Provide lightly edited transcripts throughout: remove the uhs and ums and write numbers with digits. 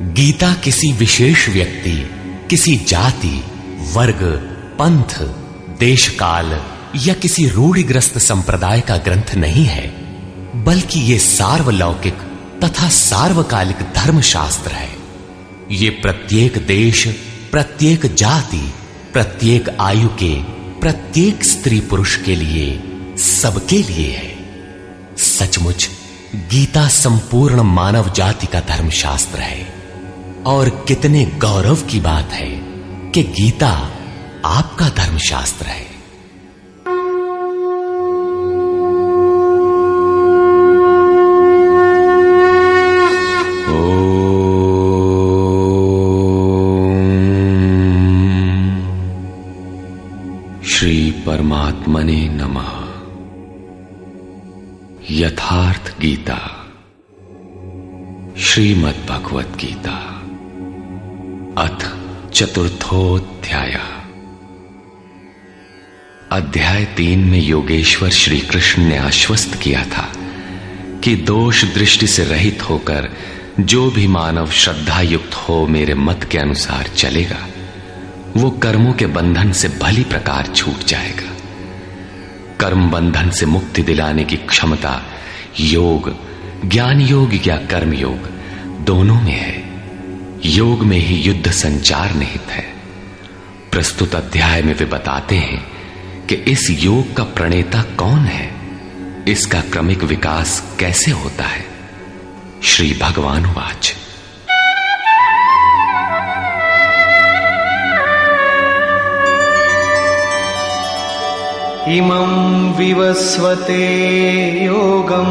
गीता किसी विशेष व्यक्ति, किसी जाति, वर्ग, पंथ, देश काल या किसी रूढ़िग्रस्त संप्रदाय का ग्रंथ नहीं है, बल्कि यह सार्वलौकिक तथा सार्वकालिक धर्मशास्त्र है। ये प्रत्येक देश, प्रत्येक जाति, प्रत्येक आयु के, प्रत्येक स्त्री पुरुष के लिए, सबके लिए है। सचमुच गीता संपूर्ण मानव जाति का धर्मशास्त्र है। और कितने गौरव की बात है कि गीता आपका धर्मशास्त्र है। श्री परमात्मने नमः। यथार्थ गीता, श्रीमद् भगवत गीता, अथ चतुर्थोऽध्याय। अध्याय 3 में योगेश्वर श्री कृष्ण ने आश्वस्त किया था कि दोष दृष्टि से रहित होकर जो भी मानव श्रद्धा युक्त हो मेरे मत के अनुसार चलेगा, वो कर्मों के बंधन से भली प्रकार छूट जाएगा। कर्म बंधन से मुक्ति दिलाने की क्षमता योग, ज्ञान योग या कर्म योग दोनों में है। योग में ही युद्ध संचार निहित है। प्रस्तुत अध्याय में वे बताते हैं कि इस योग का प्रणेता कौन है, इसका क्रमिक विकास कैसे होता है। श्री भगवान वाच। इमं विवस्वते योगं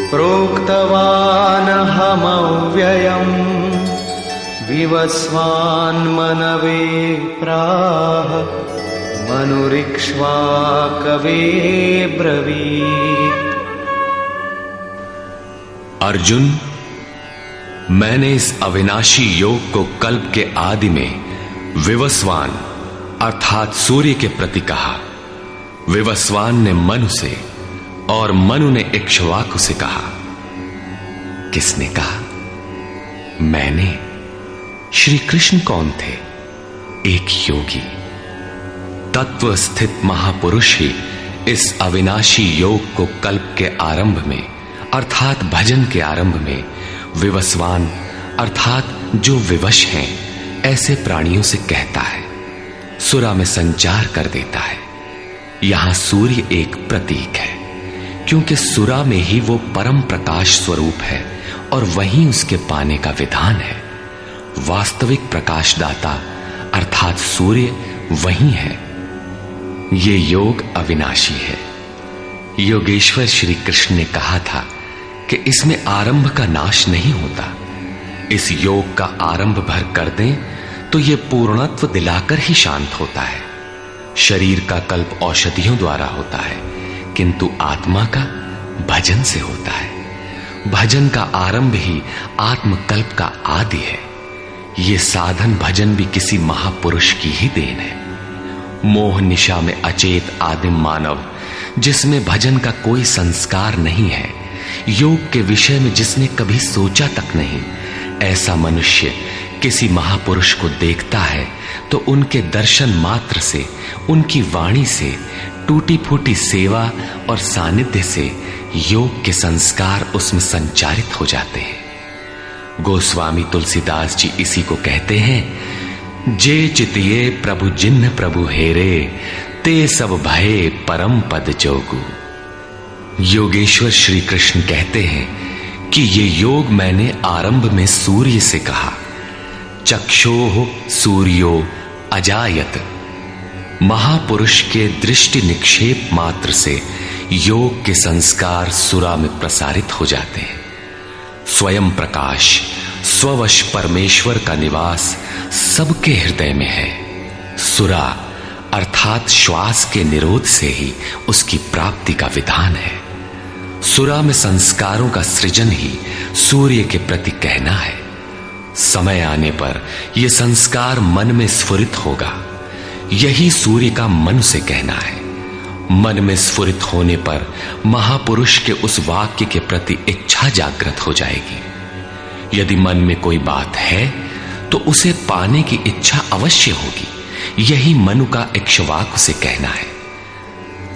प्रोक्तवानहमव्ययम् विवस्वान्मनवे प्राह मनुरिक्ष्वाकवे ब्रवीत्। अर्जुन, मैंने इस अविनाशी योग को कल्प के आदि में विवस्वान अर्थात सूर्य के प्रति कहा। विवस्वान ने मनु से और मनु ने इक्ष्वाकु से कहा। किसने कहा? मैंने। श्री कृष्ण कौन थे? एक योगी, तत्व स्थित महापुरुष ही इस अविनाशी योग को कल्प के आरंभ में अर्थात भजन के आरंभ में विवस्वान अर्थात जो विवश हैं ऐसे प्राणियों से कहता है, सुरा में संचार कर देता है। यहां सूर्य एक प्रतीक है, क्योंकि सुरा में ही वो परम प्रकाश स्वरूप है और वहीं उसके पाने का विधान है। वास्तविक प्रकाशदाता अर्थात सूर्य वहीं है। ये योग अविनाशी है। योगेश्वर श्री कृष्ण ने कहा था कि इसमें आरंभ का नाश नहीं होता। इस योग का आरंभ भर कर दें तो यह पूर्णत्व दिलाकर ही शांत होता है। शरीर का कल्प औषधियों द्वारा होता है, किंतु आत्मा का भजन से होता है। भजन का आरंभ ही आत्मकल्प का आदि है। ये साधन भजन भी किसी महापुरुष की ही देन है। मोह निशा में अचेत आदिम मानव, जिसमें भजन का कोई संस्कार नहीं है, योग के विषय में जिसने कभी सोचा तक नहीं, ऐसा मनुष्य किसी महापुरुष को देखता है तो उनके दर्शन मात्र से, उनकी वाणी से, टूटी फूटी सेवा और सानिध्य से योग के संस्कार उसमें संचारित हो जाते हैं। गोस्वामी तुलसीदास जी इसी को कहते हैं, जे चितिये प्रभु जिन्ह प्रभु हेरे, ते सब भये परम पद जोगु। योगेश्वर श्री कृष्ण कहते हैं कि ये योग मैंने आरंभ में सूर्य से कहा। चक्षोः सूर्यो अजायत। महापुरुष के दृष्टि निक्षेप मात्र से योग के संस्कार सुरा में प्रसारित हो जाते हैं। स्वयं प्रकाश, स्ववश परमेश्वर का निवास सबके हृदय में है। सुरा अर्थात श्वास के निरोध से ही उसकी प्राप्ति का विधान है। सुरा में संस्कारों का सृजन ही सूर्य के प्रति कहना है। समय आने पर यह संस्कार मन में स्फुरित होगा। यही सूर्य का मन से कहना है। मन में स्फुरित होने पर महापुरुष के उस वाक्य के प्रति इच्छा जागृत हो जाएगी। यदि मन में कोई बात है तो उसे पाने की इच्छा अवश्य होगी। यही मनु का इक्ष्वाकु से कहना है।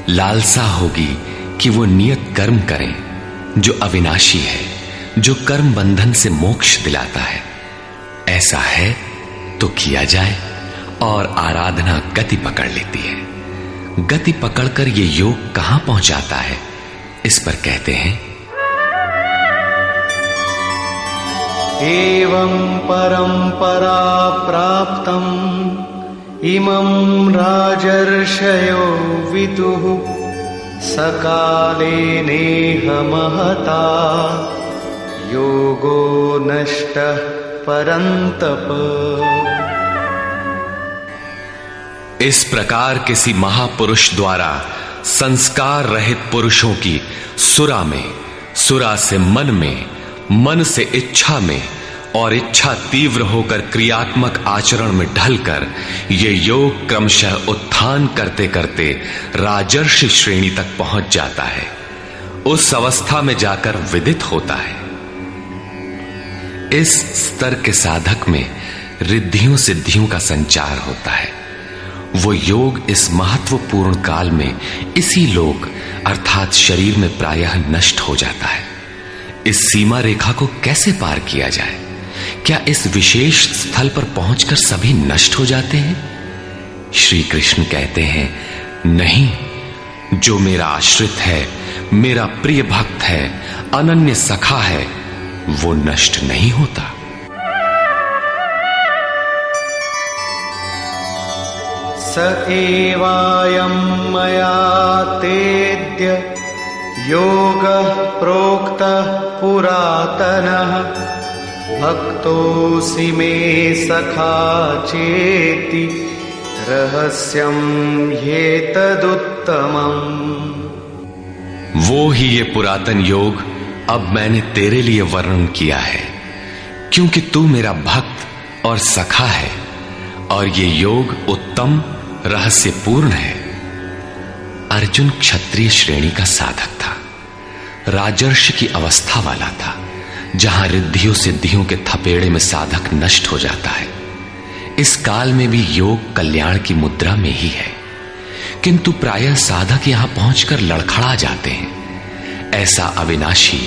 लालसा होगी कि वो नियत कर्म करें जो अविनाशी है, जो कर्म बंधन से मोक्ष दिलाता है। ऐसा है तो किया जाए और आराधना गति पकड़ लेती है। गति पकड़कर ये योग कहां पहुंचाता है, इस पर कहते हैं, एवं परंपरा प्राप्तम इमं राजर्षयो विदुः सकाले नेह महता योगो नष्टः परंतप। इस प्रकार किसी महापुरुष द्वारा संस्कार रहित पुरुषों की सुरा में, सुरा से मन में, मन से इच्छा में और इच्छा तीव्र होकर क्रियात्मक आचरण में ढलकर ये योग क्रमशः उत्थान करते करते राजर्षि श्रेणी तक पहुंच जाता है। उस अवस्था में जाकर विदित होता है। इस स्तर के साधक में रिद्धियों सिद्धियों का संचार होता है। वो योग इस महत्वपूर्ण काल में इसी लोक अर्थात शरीर में प्रायः नष्ट हो जाता है। इस सीमा रेखा को कैसे पार किया जाए? क्या इस विशेष स्थल पर पहुंचकर सभी नष्ट हो जाते हैं? श्री कृष्ण कहते हैं, नहीं, जो मेरा आश्रित है, मेरा प्रिय भक्त है, अनन्य सखा है, वो नष्ट नहीं होता। स एवायं मया तेद्य योगः प्रोक्तः पुरातनः भक्तोऽसि मे सखा चेति रहस्यं ह्येतदुत्तमम्। वो ही ये पुरातन योग अब मैंने तेरे लिए वर्णन किया है, क्योंकि तू मेरा भक्त और सखा है और ये योग उत्तम रहस्यपूर्ण है। अर्जुन क्षत्रिय श्रेणी का साधक था, राजर्षि की अवस्था वाला था, जहां रिद्धियों सिद्धियों के थपेड़े में साधक नष्ट हो जाता है। इस काल में भी योग कल्याण की मुद्रा में ही है, किंतु प्रायः साधक यहां पहुंचकर लड़खड़ा जाते हैं। ऐसा अविनाशी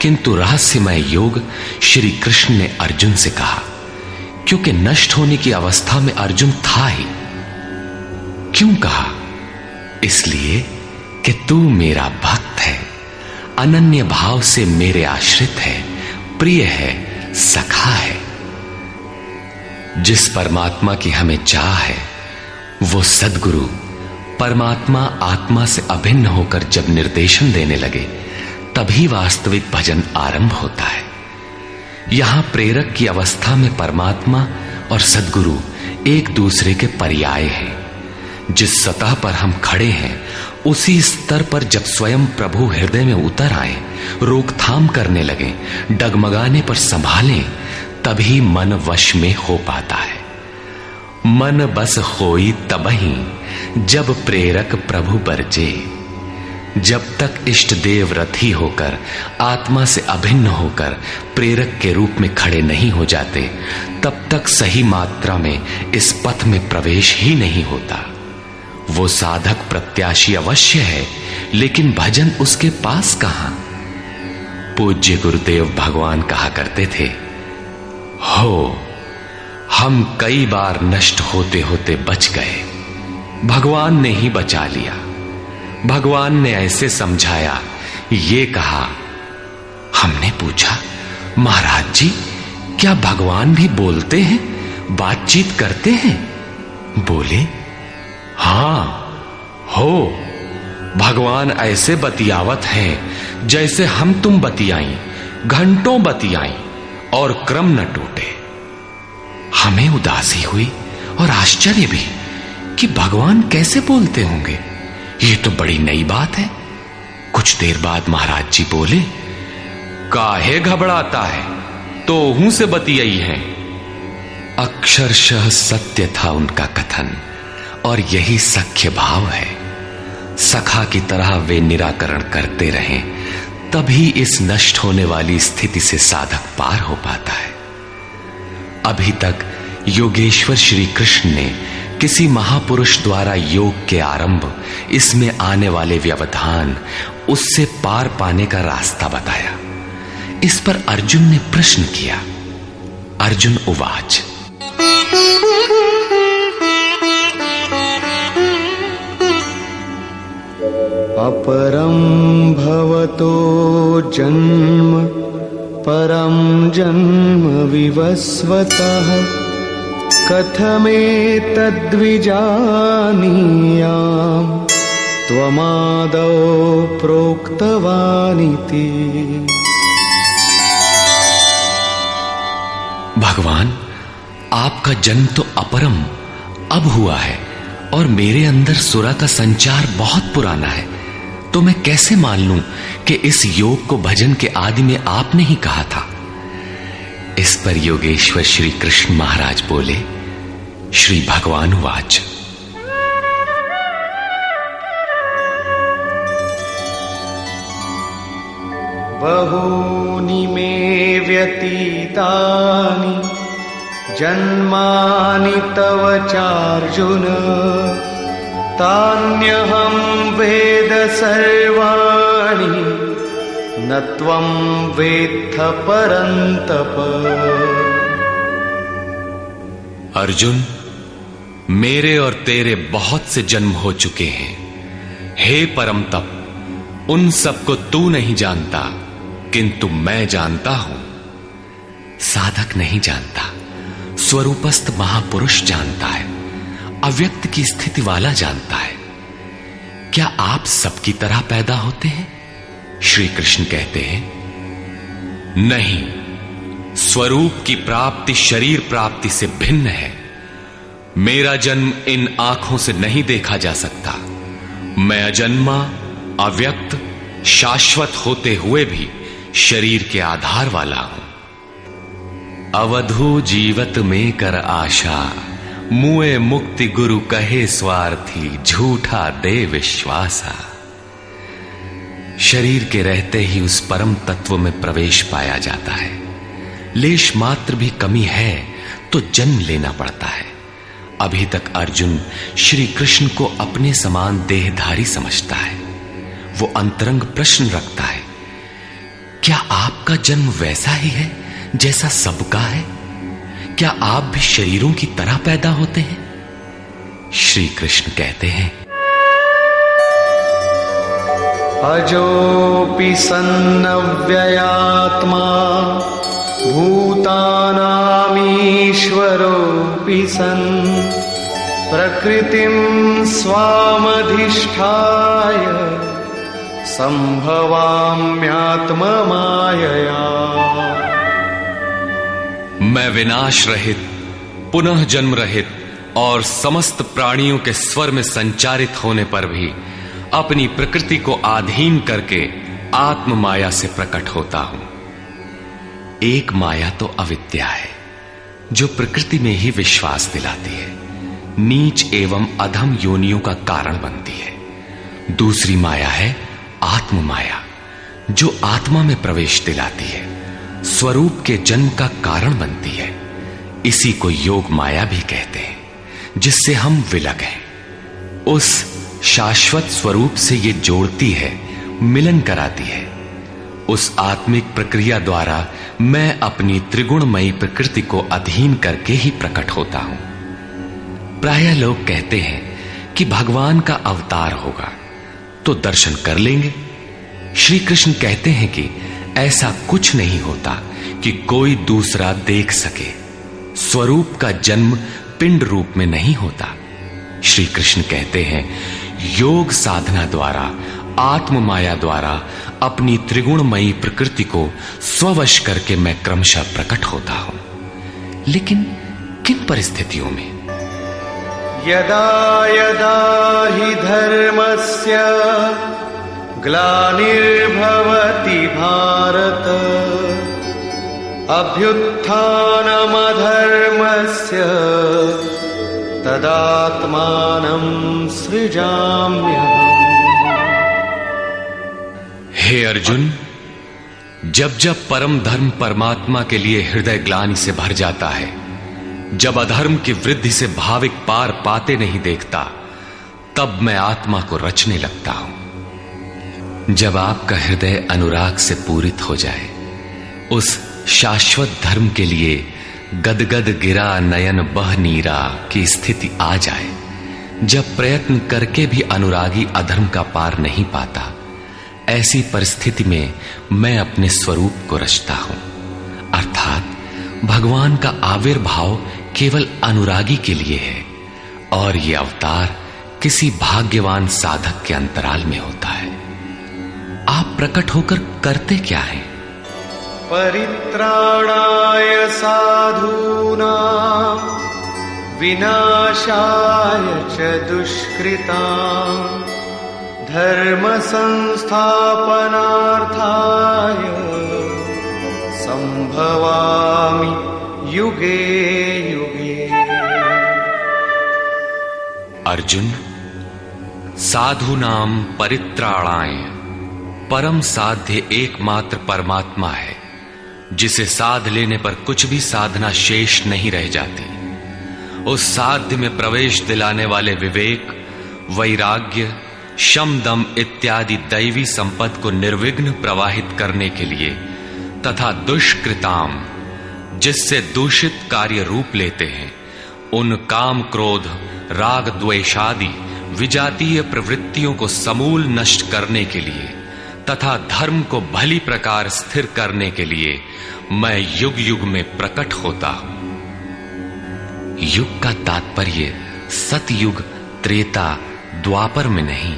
किंतु रहस्यमय योग श्री कृष्ण ने अर्जुन से कहा, क्योंकि नष्ट होने की अवस्था में अर्जुन था ही। क्यों कहा? इसलिए कि तू मेरा भक्त है, अनन्य भाव से मेरे आश्रित है, प्रिय है, सखा है। जिस परमात्मा की हमें चाह है, वो सद्गुरु परमात्मा आत्मा से अभिन्न होकर जब निर्देशन देने लगे, तभी वास्तविक भजन आरंभ होता है। यहां प्रेरक की अवस्था में परमात्मा और सद्गुरु एक दूसरे के पर्याय हैं। जिस सतह पर हम खड़े हैं, उसी स्तर पर जब स्वयं प्रभु हृदय में उतर आए, रोकथाम करने लगे, डगमगाने पर संभालें, तभी मन वश में हो पाता है। मन बस होई तबही जब प्रेरक प्रभु बरजे। जब तक इष्ट देव रथी होकर, आत्मा से अभिन्न होकर प्रेरक के रूप में खड़े नहीं हो जाते, तब तक सही मात्रा में इस पथ में प्रवेश ही नहीं होता। वो साधक प्रत्याशी अवश्य है, लेकिन भजन उसके पास कहां? पूज्य गुरुदेव भगवान कहा करते थे, हो हम कई बार नष्ट होते होते बच गए, भगवान ने ही बचा लिया। भगवान ने ऐसे समझाया, ये कहा। हमने पूछा, महाराज जी, क्या भगवान भी बोलते हैं, बातचीत करते हैं? बोले, हां, हो, भगवान ऐसे बतियावत हैं जैसे हम तुम बतियाई, घंटों बतियाई और क्रम न टूटे। हमें उदासी हुई और आश्चर्य भी कि भगवान कैसे बोलते होंगे, ये तो बड़ी नई बात है। कुछ देर बाद महाराज जी बोले, काहे घबराता है, तो हूं से बतियाई है। अक्षरशः सत्य था उनका कथन, और यही सख्य भाव है। सखा की तरह वे निराकरण करते रहे, तभी इस नष्ट होने वाली स्थिति से साधक पार हो पाता है। अभी तक योगेश्वर श्री कृष्ण ने किसी महापुरुष द्वारा योग के आरंभ, इसमें आने वाले व्यवधान, उससे पार पाने का रास्ता बताया। इस पर अर्जुन ने प्रश्न किया। अर्जुन उवाच, अपरं भवतो जन्म परं जन्म विवस्वतः कथमेतद्विजानीयाम् त्वमादौ प्रोक्तवानिति। भगवान, आपका जन्म तो अपरम अब हुआ है और मेरे अंदर सुरा का संचार बहुत पुराना है, तो मैं कैसे मान लूं कि इस योग को भजन के आदि में आपने ही कहा था। इस पर योगेश्वर श्री कृष्ण महाराज बोले। श्री भगवान वाच, बहूनि मे व्यतीतानि जन्मानि तव चार्जुन तान्यहं वेद सर्वाणि न त्वं वेत्थ परन्तप। अर्जुन, मेरे और तेरे बहुत से जन्म हो चुके हैं। हे परम तप, उन सबको तू नहीं जानता, किंतु मैं जानता हूं। साधक नहीं जानता, स्वरूपस्थ महापुरुष जानता है, अव्यक्त की स्थिति वाला जानता है। क्या आप सबकी तरह पैदा होते हैं? श्री कृष्ण कहते हैं, नहीं, स्वरूप की प्राप्ति शरीर प्राप्ति से भिन्न है। मेरा जन्म इन आंखों से नहीं देखा जा सकता। मैं अजन्मा, अव्यक्त, शाश्वत होते हुए भी शरीर के आधार वाला हूं। अवधू जीवत में कर आशा, मुए मुक्ति गुरु कहे स्वार्थी, झूठा दे विश्वासा। शरीर के रहते ही उस परम तत्व में प्रवेश पाया जाता है। लेश मात्र भी कमी है तो जन्म लेना पड़ता है। अभी तक अर्जुन श्री कृष्ण को अपने समान देहधारी समझता है। वो अंतरंग प्रश्न रखता है, क्या आपका जन्म वैसा ही है जैसा सबका है? क्या आप भी शरीरों की तरह पैदा होते हैं? श्री कृष्ण कहते हैं, अजोऽपि सन्नव्ययात्मा भूतानामीश्वरोऽपि सन् प्रकृतिं स्वामधिष्ठाय संभवाम्यात्ममायया। मैं विनाश रहित, पुनः जन्म रहित और समस्त प्राणियों के स्वर में संचारित होने पर भी अपनी प्रकृति को अधीन करके आत्म माया से प्रकट होता हूं। एक माया तो अविद्या है, जो प्रकृति में ही विश्वास दिलाती है, नीच एवं अधम योनियों का कारण बनती है। दूसरी माया है आत्म माया, जो आत्मा में प्रवेश दिलाती है, स्वरूप के जन्म का कारण बनती है। इसी को योग माया भी कहते हैं, जिससे हम विलग हैं। उस शाश्वत स्वरूप से ये जोड़ती है, मिलन कराती है। उस आत्मिक प्रक्रिया द्वारा मैं अपनी त्रिगुणमयी प्रकृति को अधीन करके ही प्रकट होता हूं। प्रायः लोग कहते हैं कि भगवान का अवतार होगा तो दर्शन कर लेंगे। श्री कृष्ण कहते हैं कि ऐसा कुछ नहीं होता कि कोई दूसरा देख सके। स्वरूप का जन्म पिंड रूप में नहीं होता। श्री कृष्ण कहते हैं, योग साधना द्वारा, आत्म माया द्वारा अपनी त्रिगुणमयी प्रकृति को स्ववश करके मैं क्रमशः प्रकट होता हूं। लेकिन किन परिस्थितियों में? यदा यदा हि धर्मस्य ग्लानिर्भवति भारत अभ्युत्थानमधर्मस्य तदात्मानं सृजाम्यहम्। हे अर्जुन, जब जब परम धर्म परमात्मा के लिए हृदय ग्लानि से भर जाता है, जब अधर्म की वृद्धि से भाविक पार पाते नहीं देखता, तब मैं आत्मा को रचने लगता हूं। जब आपका हृदय अनुराग से पूरित हो जाए, उस शाश्वत धर्म के लिए गदगद गिरा नयन बह नीरा की स्थिति आ जाए, जब प्रयत्न करके भी अनुरागी अधर्म का पार नहीं पाता, ऐसी परिस्थिति में मैं अपने स्वरूप को रचता हूं। अर्थात भगवान का आविर्भाव केवल अनुरागी के लिए है और यह अवतार किसी भाग्यवान साधक के अंतराल में होता है। आप प्रकट होकर करते क्या हैं? परित्राणाय साधूनां विनाशाय च दुष्कृतां धर्म संस्थापनार्थाय संभवामि युगे युगे। अर्जुन, साधूनां परित्राणाय परम साध्य एकमात्र परमात्मा है, जिसे साध लेने पर कुछ भी साधना शेष नहीं रह जाती। उस साध्य में प्रवेश दिलाने वाले विवेक, वैराग्य, शम दम इत्यादि दैवी संपद को निर्विघ्न प्रवाहित करने के लिए तथा दुष्कृताम, जिससे दूषित कार्य रूप लेते हैं, उन काम क्रोध राग द्वेषादि विजातीय प्रवृत्तियों को समूल नष्ट करने के लिए तथा धर्म को भली प्रकार स्थिर करने के लिए मैं युग युग में प्रकट होता हूं। युग का तात्पर्य सतयुग, त्रेता, द्वापर में नहीं।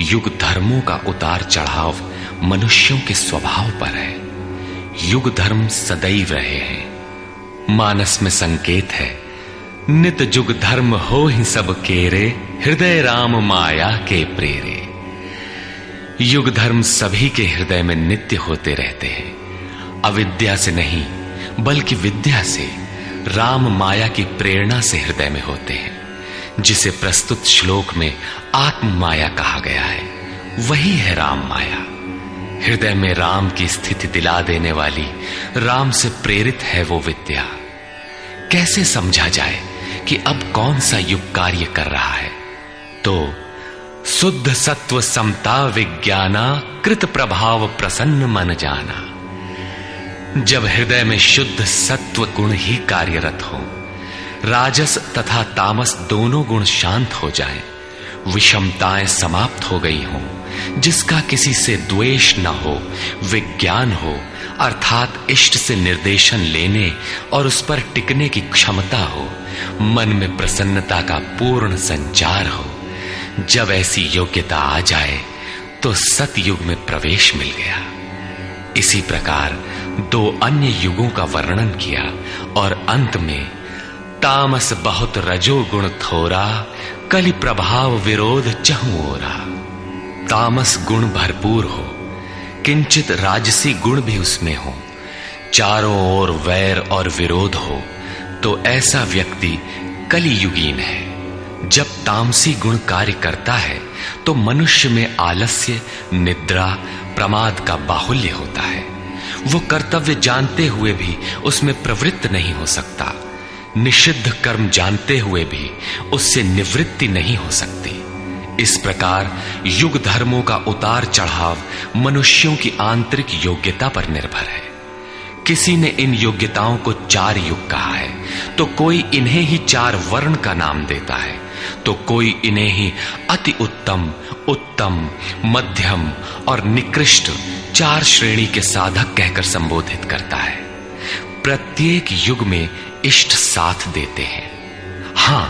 युग धर्मों का उतार चढ़ाव मनुष्यों के स्वभाव पर है। युग धर्म सदैव रहे हैं। मानस में संकेत है, नित जुग धर्म हो ही सब केरे, हृदय राम माया के प्रेरे। युग धर्म सभी के हृदय में नित्य होते रहते हैं। अविद्या से नहीं बल्कि विद्या से, राम माया की प्रेरणा से हृदय में होते हैं, जिसे प्रस्तुत श्लोक में आत्म माया कहा गया है। वही है राम माया। हृदय में राम की स्थिति दिला देने वाली, राम से प्रेरित है वो विद्या। कैसे समझा जाए कि अब कौन सा युग कार्य कर रहा है? तो शुद्ध सत्व समता विज्ञाना, कृत प्रभाव प्रसन्न मन जाना। जब हृदय में शुद्ध सत्व गुण ही कार्यरत हो, राजस तथा तामस दोनों गुण शांत हो जाएं, विषमताएं समाप्त हो गई हों, जिसका किसी से द्वेष न हो, विज्ञान हो, अर्थात इष्ट से निर्देशन लेने और उस पर टिकने की क्षमता हो, मन में प्रसन्नता का पूर्ण संचार हो, जब ऐसी योग्यता आ जाए तो सतयुग में प्रवेश मिल गया। इसी प्रकार दो अन्य युगों का वर्णन किया और अंत में तामस बहुत रजो गुण थोरा, कलि प्रभाव विरोध चहु ओरा। तामस गुण भरपूर हो, किंचित राजसी गुण भी उसमें हो, चारों ओर वैर और विरोध हो, तो ऐसा व्यक्ति कलियुगीन है। जब तामसी गुण कार्य करता है तो मनुष्य में आलस्य, निद्रा, प्रमाद का बाहुल्य होता है। वो कर्तव्य जानते हुए भी उसमें प्रवृत्त नहीं हो सकता, निषिद्ध कर्म जानते हुए भी उससे निवृत्ति नहीं हो सकती। इस प्रकार युग धर्मों का उतार चढ़ाव मनुष्यों की आंतरिक योग्यता पर निर्भर है। किसी ने इन योग्यताओं को 4 युग कहा है, तो कोई इन्हें ही 4 वर्ण का नाम देता है, तो कोई इन्हें ही अति उत्तम, उत्तम, मध्यम और निकृष्ट 4 श्रेणी के साधक कहकर संबोधित करता है। प्रत्येक युग में इष्ट साथ देते हैं। हां,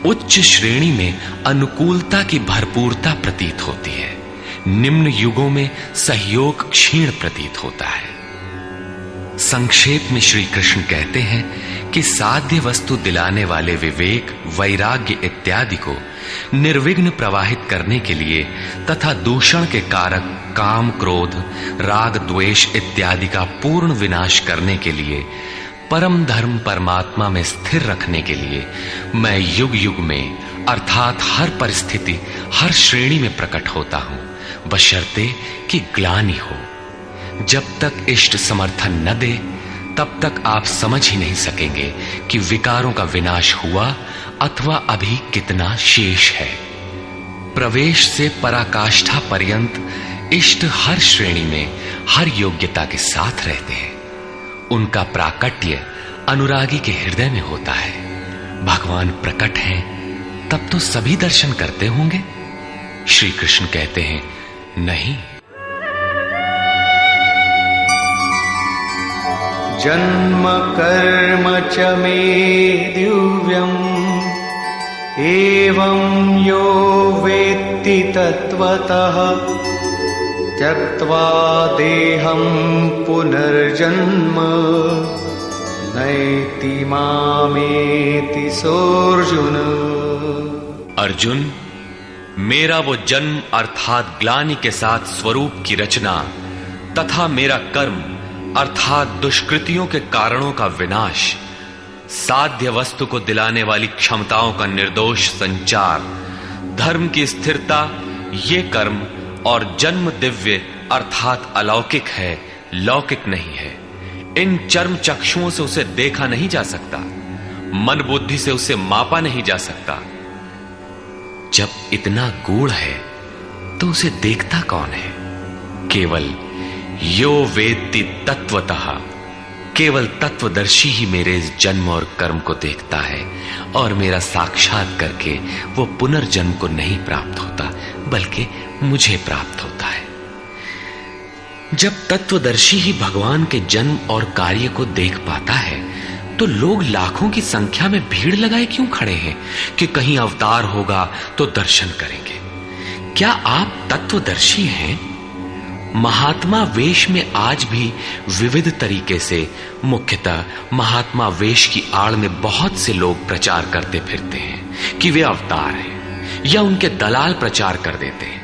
उच्च श्रेणी में अनुकूलता की भरपूरता प्रतीत होती है, निम्न युगों में सहयोग क्षीण प्रतीत होता है। संक्षेप में श्री कृष्ण कहते हैं कि साध्य वस्तु दिलाने वाले विवेक, वैराग्य इत्यादि को निर्विघ्न प्रवाहित करने के लिए तथा दूषण के कारक काम, क्रोध, राग, द्वेष इत्यादि का पूर्ण विनाश करने के लिए, परम धर्म परमात्मा में स्थिर रखने के लिए मैं युग युग में अर्थात हर परिस्थिति, हर श्रेणी में प्रकट होता हूं, बशर्ते कि ग्लानि हो। जब तक इष्ट समर्थन न दे तब तक आप समझ ही नहीं सकेंगे कि विकारों का विनाश हुआ अथवा अभी कितना शेष है। प्रवेश से पराकाष्ठा पर्यंत इष्ट हर श्रेणी में हर योग्यता के साथ रहते हैं। उनका प्राकट्य अनुरागी के हृदय में होता है। भगवान प्रकट हैं तब तो सभी दर्शन करते होंगे। श्री कृष्ण कहते हैं, नहीं। जन्म कर्म च मे दिव्यम् एवं यो वेत्ति तत्वतः त्यक्त्वा देहं पुनर्जन्म नैति मामेति सोऽर्जुन। अर्जुन, मेरा वो जन्म अर्थात ग्लानि के साथ स्वरूप की रचना तथा मेरा कर्म अर्थात दुष्कृतियों के कारणों का विनाश, साध्य वस्तु को दिलाने वाली क्षमताओं का निर्दोष संचार, धर्म की स्थिरता, ये कर्म और जन्म दिव्य अर्थात अलौकिक है, लौकिक नहीं है। इन चर्म चक्षुओं से उसे देखा नहीं जा सकता, मन बुद्धि से उसे मापा नहीं जा सकता। जब इतना गूढ़ है तो उसे देखता कौन है? केवल यो वेत्ति तत्वतः, केवल तत्वदर्शी ही मेरे इस जन्म और कर्म को देखता है और मेरा साक्षात करके वो पुनर्जन्म को नहीं प्राप्त होता बल्कि मुझे प्राप्त होता है। जब तत्वदर्शी ही भगवान के जन्म और कार्य को देख पाता है तो लोग लाखों की संख्या में भीड़ लगाए क्यों खड़े हैं कि कहीं अवतार होगा तो दर्शन करेंगे? क्या आप तत्वदर्शी हैं? महात्मा वेश में आज भी विविध तरीके से, मुख्यतः महात्मा वेश की आड़ में बहुत से लोग प्रचार करते फिरते हैं कि वे अवतार हैं, या उनके दलाल प्रचार कर देते हैं।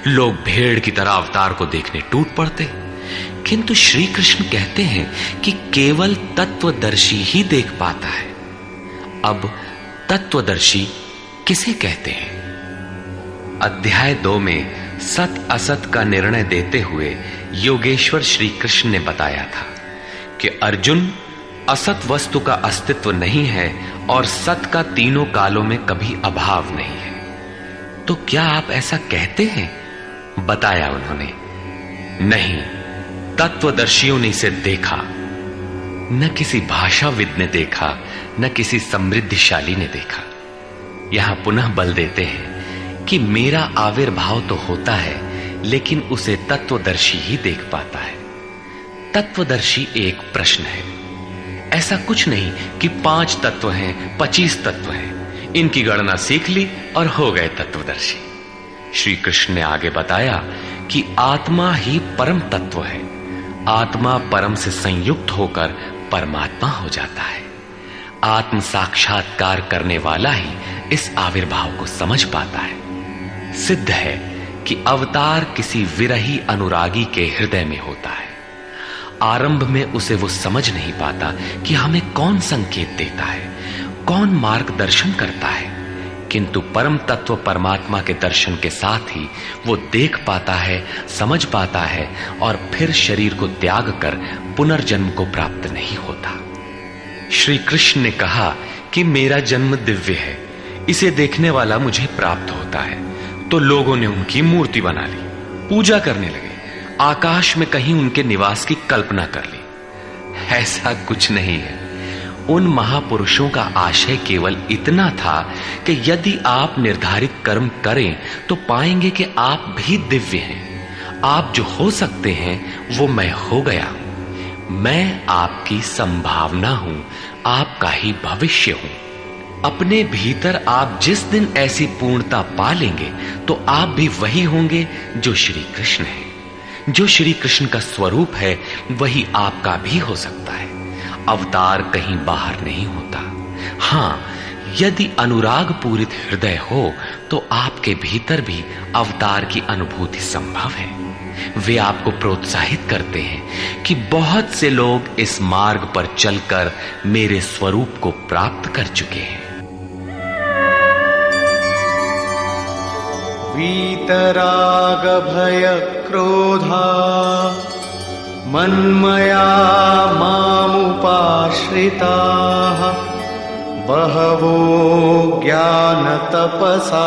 लोग भेड़ की तरह अवतार को देखने टूट पड़ते, किंतु श्री कृष्ण कहते हैं कि केवल तत्वदर्शी ही देख पाता है। अब तत्वदर्शी किसे कहते हैं? अध्याय 2 में सत असत का निर्णय देते हुए योगेश्वर श्री कृष्ण ने बताया था कि अर्जुन, असत वस्तु का अस्तित्व नहीं है और सत का तीनों कालों में कभी अभाव नहीं है। तो क्या आप ऐसा कहते हैं? बताया उन्होंने, नहीं, तत्वदर्शियों ने इसे देखा, न किसी भाषाविद ने देखा, न किसी समृद्धिशाली ने देखा। यहां पुनः बल देते हैं कि मेरा आविर्भाव तो होता है लेकिन उसे तत्वदर्शी ही देख पाता है। तत्वदर्शी एक प्रश्न है। ऐसा कुछ नहीं कि 5 तत्व हैं, 25 तत्व हैं, इनकी गणना सीख ली और हो गए तत्वदर्शी। श्री कृष्ण ने आगे बताया कि आत्मा ही परम तत्व है। आत्मा परम से संयुक्त होकर परमात्मा हो जाता है। आत्म साक्षात्कार करने वाला ही इस आविर्भाव को समझ पाता है। सिद्ध है कि अवतार किसी विरही अनुरागी के हृदय में होता है। आरंभ में उसे वो समझ नहीं पाता कि हमें कौन संकेत देता है, कौन मार्गदर्शन करता है, किंतु परम तत्व परमात्मा के दर्शन के साथ ही वो देख पाता है, समझ पाता है और फिर शरीर को त्याग कर पुनर्जन्म को प्राप्त नहीं होता। श्री कृष्ण ने कहा कि मेरा जन्म दिव्य है, इसे देखने वाला मुझे प्राप्त होता है। तो लोगों ने उनकी मूर्ति बना ली, पूजा करने लगे, आकाश में कहीं उनके निवास की कल्पना कर ली। ऐसा कुछ नहीं है। उन महापुरुषों का आशय केवल इतना था कि यदि आप निर्धारित कर्म करें तो पाएंगे कि आप भी दिव्य हैं। आप जो हो सकते हैं वो मैं हो गया हूं। मैं आपकी संभावना हूं, आपका ही भविष्य हूं। अपने भीतर आप जिस दिन ऐसी पूर्णता पा लेंगे तो आप भी वही होंगे जो श्री कृष्ण है। जो श्री कृष्ण का स्वरूप है वही आपका भी हो सकता है। अवतार कहीं बाहर नहीं होता। हां, यदि अनुराग पूरित हृदय हो तो आपके भीतर भी अवतार की अनुभूति संभव है। वे आपको प्रोत्साहित करते हैं कि बहुत से लोग इस मार्ग पर चलकर मेरे स्वरूप को प्राप्त कर चुके हैं। वीतराग भय क्रोधा मन्मया मामुपाश्रिताः बहवो ज्ञानतपसा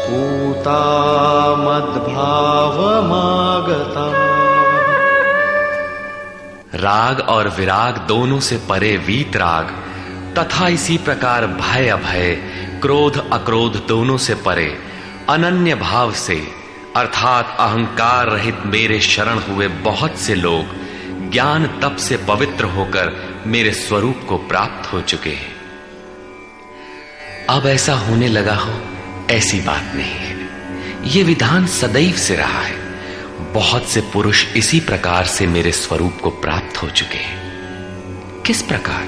पूता मद्भावमागता। राग और विराग दोनों से परे वीतराग तथा इसी प्रकार भय अभय, क्रोध अक्रोध दोनों से परे अनन्य भाव से अर्थात अहंकार रहित मेरे शरण हुए बहुत से लोग ज्ञान तप से पवित्र होकर मेरे स्वरूप को प्राप्त हो चुके हैं। अब ऐसा होने लगा हो ऐसी बात नहीं है, यह विधान सदैव से रहा है। बहुत से पुरुष इसी प्रकार से मेरे स्वरूप को प्राप्त हो चुके हैं। किस प्रकार?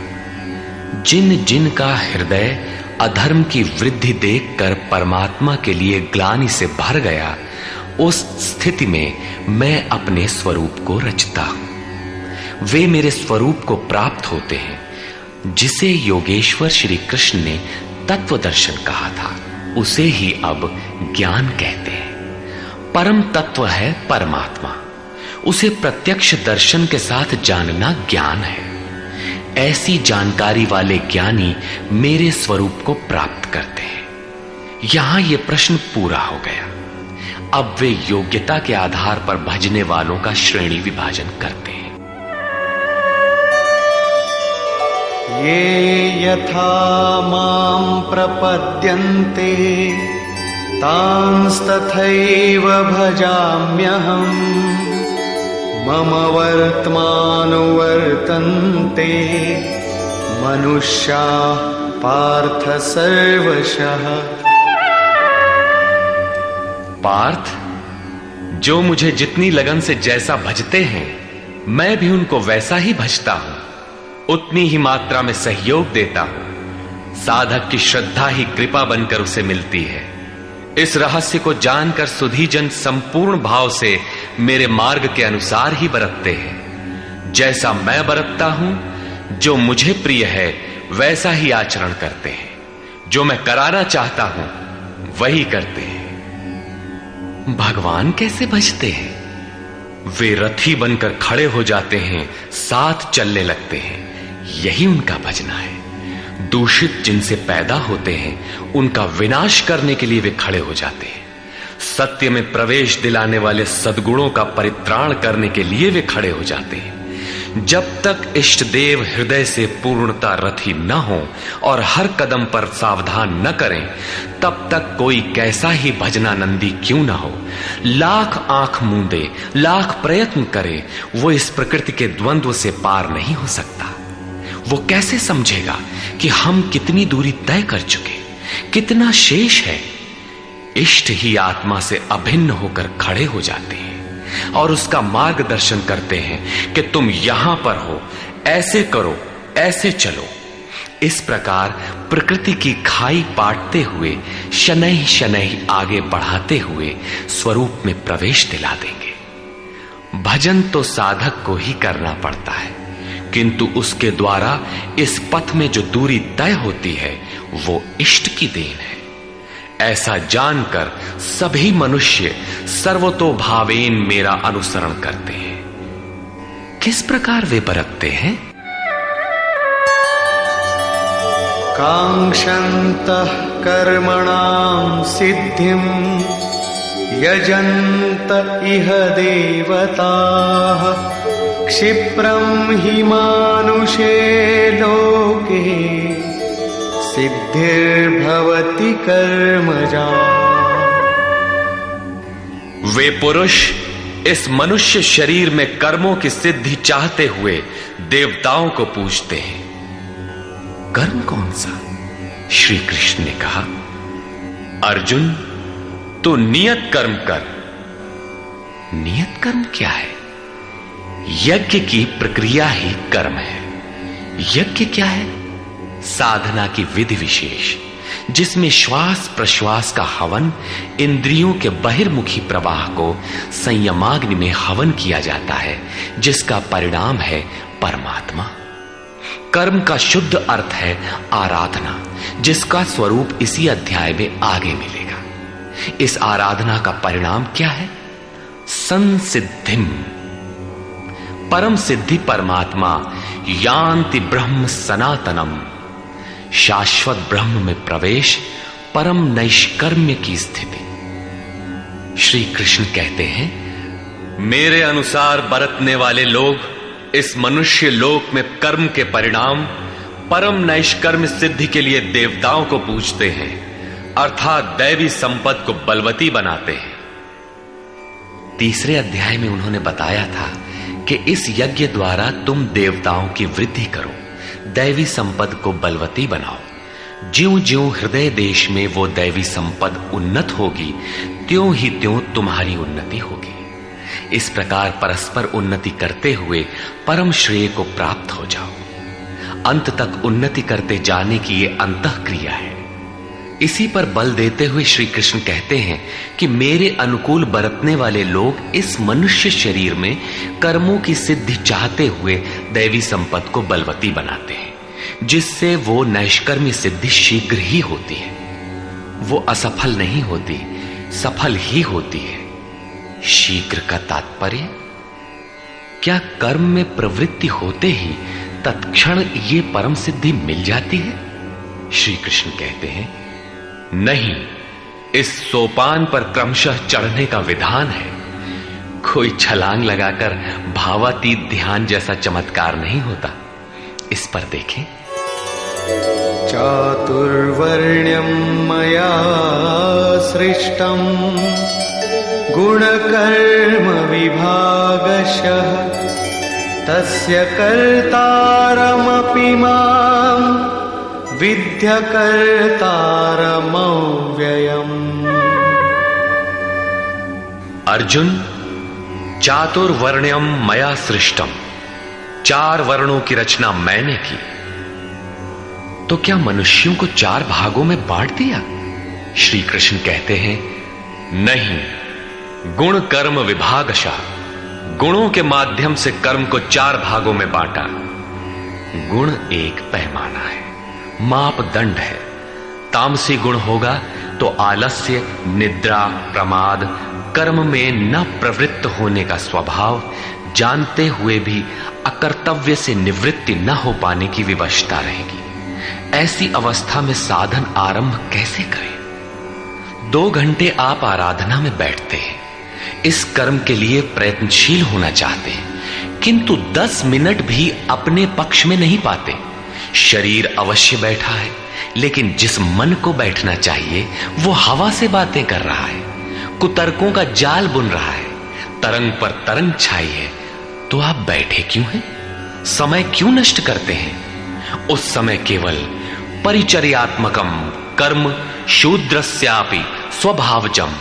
जिन जिन का हृदय अधर्म की वृद्धि देखकर परमात्मा के लिए ग्लानि से भर गया, उस स्थिति में मैं अपने स्वरूप को रचता हूं। वे मेरे स्वरूप को प्राप्त होते हैं, जिसे योगेश्वर श्री कृष्ण ने तत्व दर्शन कहा था, उसे ही अब ज्ञान कहते हैं। परम तत्व है परमात्मा, उसे प्रत्यक्ष दर्शन के साथ जानना ज्ञान है। ऐसी जानकारी वाले ज्ञानी मेरे स्वरूप को प्राप्त करते हैं। यहां यह प्रश्न पूरा हो गया। अब वे योग्यता के आधार पर भजने वालों का श्रेणी विभाजन करते हैं। ये यथा मां प्रपद्यन्ते तांस्तथैव भजाम्यहम् मम वर्त्मानुवर्तन्ते मनुष्याः पार्थ सर्वशः। पार्थ, जो मुझे जितनी लगन से जैसा भजते हैं, मैं भी उनको वैसा ही भजता हूं, उतनी ही मात्रा में सहयोग देता हूं। साधक की श्रद्धा ही कृपा बनकर उसे मिलती है। इस रहस्य को जानकर सुधी जन संपूर्ण भाव से मेरे मार्ग के अनुसार ही बरतते हैं। जैसा मैं बरतता हूं, जो मुझे प्रिय है वैसा ही आचरण करते हैं। जो मैं कराना चाहता हूं वही करते हैं। भगवान कैसे भजते हैं? वे रथी बनकर खड़े हो जाते हैं, साथ चलने लगते हैं। यही उनका भजना है। दूषित जिनसे पैदा होते हैं, उनका विनाश करने के लिए वे खड़े हो जाते हैं। सत्य में प्रवेश दिलाने वाले सद्गुणों का परित्राण करने के लिए वे खड़े हो जाते हैं। जब तक इष्ट देव हृदय से पूर्णता रथी न हो और हर कदम पर सावधान न करें, तब तक कोई कैसा ही भजनानंदी क्यों न हो, लाख आंख मूंदे, लाख प्रयत्न करे, वो इस प्रकृति के द्वंद्व से पार नहीं हो सकता। वो कैसे समझेगा कि हम कितनी दूरी तय कर चुके, कितना शेष है। इष्ट ही आत्मा से अभिन्न होकर खड़े हो जाते हैं और उसका मार्गदर्शन करते हैं कि तुम यहां पर हो, ऐसे करो, ऐसे चलो। इस प्रकार प्रकृति की खाई पाटते हुए शनैः शनैः आगे बढ़ाते हुए स्वरूप में प्रवेश दिला देंगे। भजन तो साधक को ही करना पड़ता है, किंतु उसके द्वारा इस पथ में जो दूरी तय होती है वो इष्ट की देन है। ऐसा जानकर सभी मनुष्य सर्वतोभावेन मेरा अनुसरण करते हैं। किस प्रकार वे बरतते हैं? कांक्षन्तः कर्मणां सिद्धिं यजन्त इह देवताः क्षिप्रं हि मानुषे लोके सिद्धिर्भवति कर्मजा। वे पुरुष इस मनुष्य शरीर में कर्मों की सिद्धि चाहते हुए देवताओं को पूजते हैं। कर्म कौन सा? श्री कृष्ण ने कहा, अर्जुन तू नियत कर्म कर। नियत कर्म क्या है? यज्ञ की प्रक्रिया ही कर्म है। यज्ञ क्या है? साधना की विधि विशेष, जिसमें श्वास प्रश्वास का हवन, इंद्रियों के बहिर्मुखी प्रवाह को संयमाग्नि में हवन किया जाता है, जिसका परिणाम है परमात्मा। कर्म का शुद्ध अर्थ है आराधना, जिसका स्वरूप इसी अध्याय में आगे मिलेगा। इस आराधना का परिणाम क्या है? संसिद्धिम, परम सिद्धि परमात्मा यान्ति ब्रह्म सनातनम, शाश्वत ब्रह्म में प्रवेश, परम नैष्कर्म्य की स्थिति। श्री कृष्ण कहते हैं, मेरे अनुसार बरतने वाले लोग इस मनुष्य लोक में कर्म के परिणाम परम नैष्कर्म्य सिद्धि के लिए देवताओं को पूजते हैं, अर्थात दैवी संपद को बलवती बनाते हैं। तीसरे अध्याय में उन्होंने बताया था कि इस यज्ञ द्वारा तुम देवताओं की वृद्धि करो, दैवी संपद को बलवती बनाओ। ज्यों ज्यों हृदय देश में वो दैवी संपद उन्नत होगी, त्यों ही त्यों तुम्हारी उन्नति होगी। इस प्रकार परस्पर उन्नति करते हुए परम श्रेय को प्राप्त हो जाओ। अंत तक उन्नति करते जाने की ये अंतःक्रिया है। इसी पर बल देते हुए श्री कृष्ण कहते हैं कि मेरे अनुकूल बरतने वाले लोग इस मनुष्य शरीर में कर्मों की सिद्धि चाहते हुए दैवी संपद को बलवती बनाते हैं, जिससे वो नैष्कर्म्य सिद्धि शीघ्र ही होती है। वो असफल नहीं होती, सफल ही होती है। शीघ्र का तात्पर्य, क्या कर्म में प्रवृत्ति होते ही तत्क्षण ये परम सिद्धि मिल जाती है? श्री कृष्ण कहते हैं, नहीं, इस सोपान पर क्रमशः चढ़ने का विधान है। कोई छलांग लगाकर भावातीत ध्यान जैसा चमत्कार नहीं होता। इस पर देखें, चातुर्वर्ण्यं मया सृष्टं गुणकर्म विभागशः तस्य कर्तारमपि मां विद्य कर्तारमव्ययम्। अर्जुन, चातुर्वर्ण्यम मया सृष्टम, 4 वर्णों की रचना मैंने की। तो क्या मनुष्यों को 4 भागों में बांट दिया? श्री कृष्ण कहते हैं, नहीं, गुण कर्म विभागशः, गुणों के माध्यम से कर्म को 4 भागों में बांटा। गुण एक पैमाना है, मापदंड है। तामसी गुण होगा तो आलस्य, निद्रा, प्रमाद, कर्म में न प्रवृत्त होने का स्वभाव, जानते हुए भी अकर्तव्य से निवृत्ति न हो पाने की विवशता रहेगी। ऐसी अवस्था में साधन आरंभ कैसे करें? 2 घंटे आप आराधना में बैठते हैं, इस कर्म के लिए प्रयत्नशील होना चाहते हैं, किंतु 10 मिनट भी अपने पक्ष में नहीं पाते। शरीर अवश्य बैठा है, लेकिन जिस मन को बैठना चाहिए वो हवा से बातें कर रहा है, कुतर्कों का जाल बुन रहा है, तरंग पर तरंग छाई है। तो आप बैठे क्यों हैं? समय क्यों नष्ट करते हैं? उस समय केवल परिचर्यात्मकम कर्म शूद्रस्यापि स्वभावजम,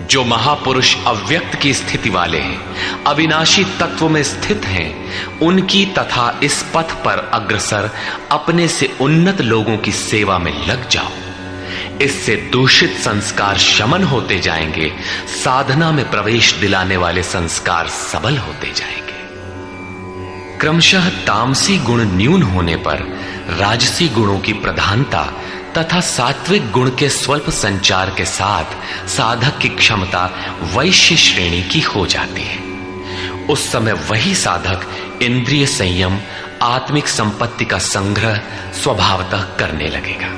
जो महापुरुष अव्यक्त की स्थिति वाले हैं, अविनाशी तत्व में स्थित हैं, उनकी तथा इस पथ पर अग्रसर अपने से उन्नत लोगों की सेवा में लग जाओ। इससे दूषित संस्कार शमन होते जाएंगे, साधना में प्रवेश दिलाने वाले संस्कार सबल होते जाएंगे। क्रमशः तामसी गुण न्यून होने पर राजसी गुणों की प्रधानता तथा सात्विक गुण के स्वल्प संचार के साथ साधक की क्षमता वैश्य श्रेणी की हो जाती है। उस समय वही साधक इंद्रिय संयम, आत्मिक संपत्ति का संग्रह स्वभावतः करने लगेगा।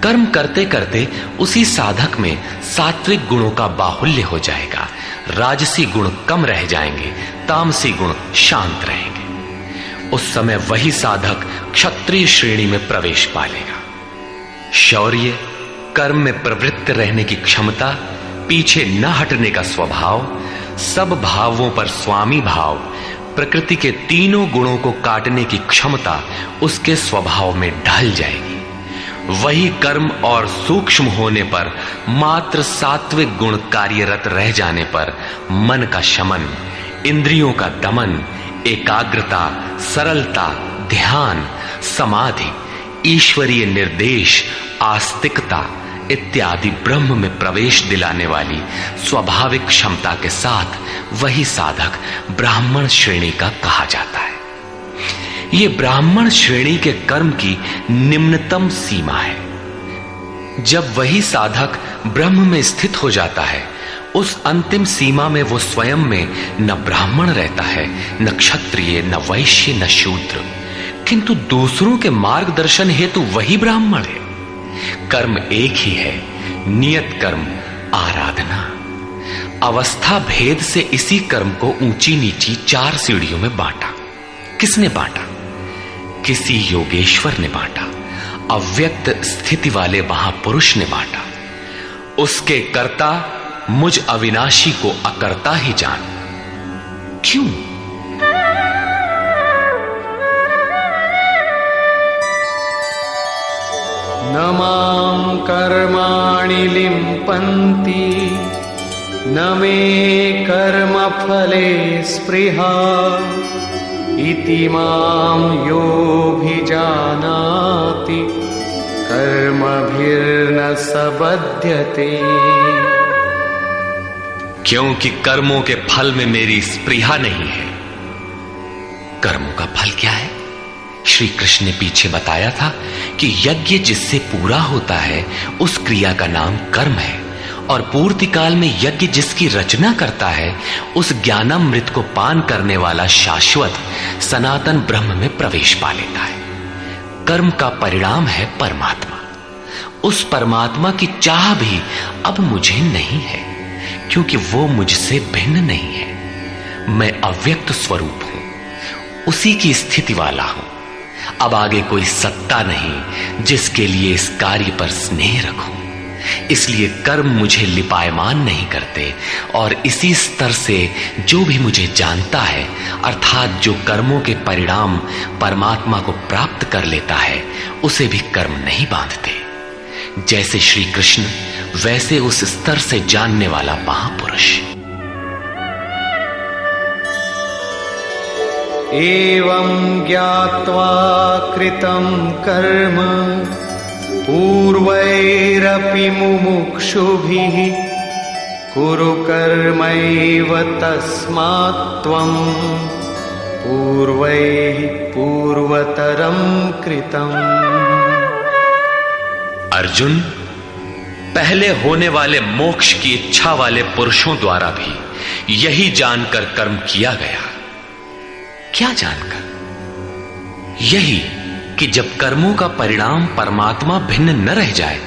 कर्म करते करते उसी साधक में सात्विक गुणों का बाहुल्य हो जाएगा, राजसी गुण कम रह जाएंगे, तामसी गुण शांत रहेंगे। उस समय वही साधक क्षत्रिय श्रेणी में प्रवेश पालेगा। शौर्य, कर्म में प्रवृत्त रहने की क्षमता, पीछे न हटने का स्वभाव, सब भावों पर स्वामी भाव, प्रकृति के तीनों गुणों को काटने की क्षमता उसके स्वभाव में ढल जाएगी। वही कर्म और सूक्ष्म होने पर मात्र सात्विक गुण कार्यरत रह जाने पर मन का शमन, इंद्रियों का दमन, एकाग्रता, सरलता, ध्यान, समाधि, ईश्वरीय निर्देश, आस्तिकता इत्यादि ब्रह्म में प्रवेश दिलाने वाली स्वाभाविक क्षमता के साथ वही साधक ब्राह्मण श्रेणी का कहा जाता है। ये ब्राह्मण श्रेणी के कर्म की निम्नतम सीमा है। जब वही साधक ब्रह्म में स्थित हो जाता है, उस अंतिम सीमा में वो स्वयं में न ब्राह्मण रहता है, न क्षत्रिय, न वैश्य, न शूद्र, किंतु दूसरों के मार्गदर्शन हेतु वही ब्राह्मण है। कर्म एक ही है, नियत कर्म, आराधना। अवस्था भेद से इसी कर्म को ऊंची नीची 4 सीढ़ियों में बांटा। किसने बांटा? किसी योगेश्वर ने बांटा, अव्यक्त स्थिति वाले महापुरुष ने बांटा। उसके कर्ता मुझ अविनाशी को अकर्ता ही जान। क्यों? न मां कर्माणि लिम्पन्ति न मे कर्मफले स्पृहा इति मां योऽभिजानाति कर्मभिर्न स बध्यते। क्योंकि कर्मों के फल में मेरी स्पृहा नहीं है। कर्मों का फल क्या है? श्री कृष्ण ने पीछे बताया था कि यज्ञ जिससे पूरा होता है उस क्रिया का नाम कर्म है, और पूर्ति काल में यज्ञ जिसकी रचना करता है उस ज्ञानामृत को पान करने वाला शाश्वत सनातन ब्रह्म में प्रवेश पा लेता है। कर्म का परिणाम है परमात्मा। उस परमात्मा की चाह भी अब मुझे नहीं है, क्योंकि वो मुझसे भिन्न नहीं है। मैं अव्यक्त स्वरूप हूं, उसी की स्थिति वाला हूं। अब आगे कोई सत्ता नहीं जिसके लिए इस कार्य पर स्नेह रखूं। इसलिए कर्म मुझे लिपायमान नहीं करते, और इसी स्तर से जो भी मुझे जानता है, अर्थात जो कर्मों के परिणाम परमात्मा को प्राप्त कर लेता है, उसे भी कर्म नहीं बांधते। जैसे श्री कृष्ण, वैसे उस स्तर से जानने वाला महापुरुष। एवं ज्ञात्वा कृतं कर्म पूर्वैरपि मुमुक्षुभिः कुरु कर्मैव तस्मात् त्वं पूर्वैः पूर्वतरं कृतम्। अर्जुन, पहले होने वाले मोक्ष की इच्छा वाले पुरुषों द्वारा भी यही जानकर कर्म किया गया। क्या जानकर? यही कि जब कर्मों का परिणाम परमात्मा भिन्न न रह जाए,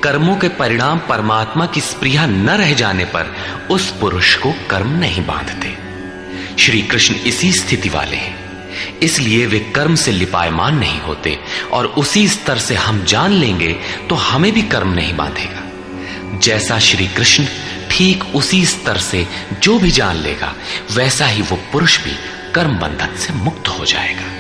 कर्मों के परिणाम परमात्मा की स्पृहा न रह जाने पर उस पुरुष को कर्म नहीं बांधते। श्री कृष्ण इसी स्थिति वाले हैं, इसलिए वे कर्म से लिपायमान नहीं होते, और उसी स्तर से हम जान लेंगे तो हमें भी कर्म नहीं बांधेगा। जैसा श्री कृष्ण, ठीक उसी स्तर से जो भी जान लेगा, वैसा ही वो पुरुष भी कर्म बंधन से मुक्त हो जाएगा।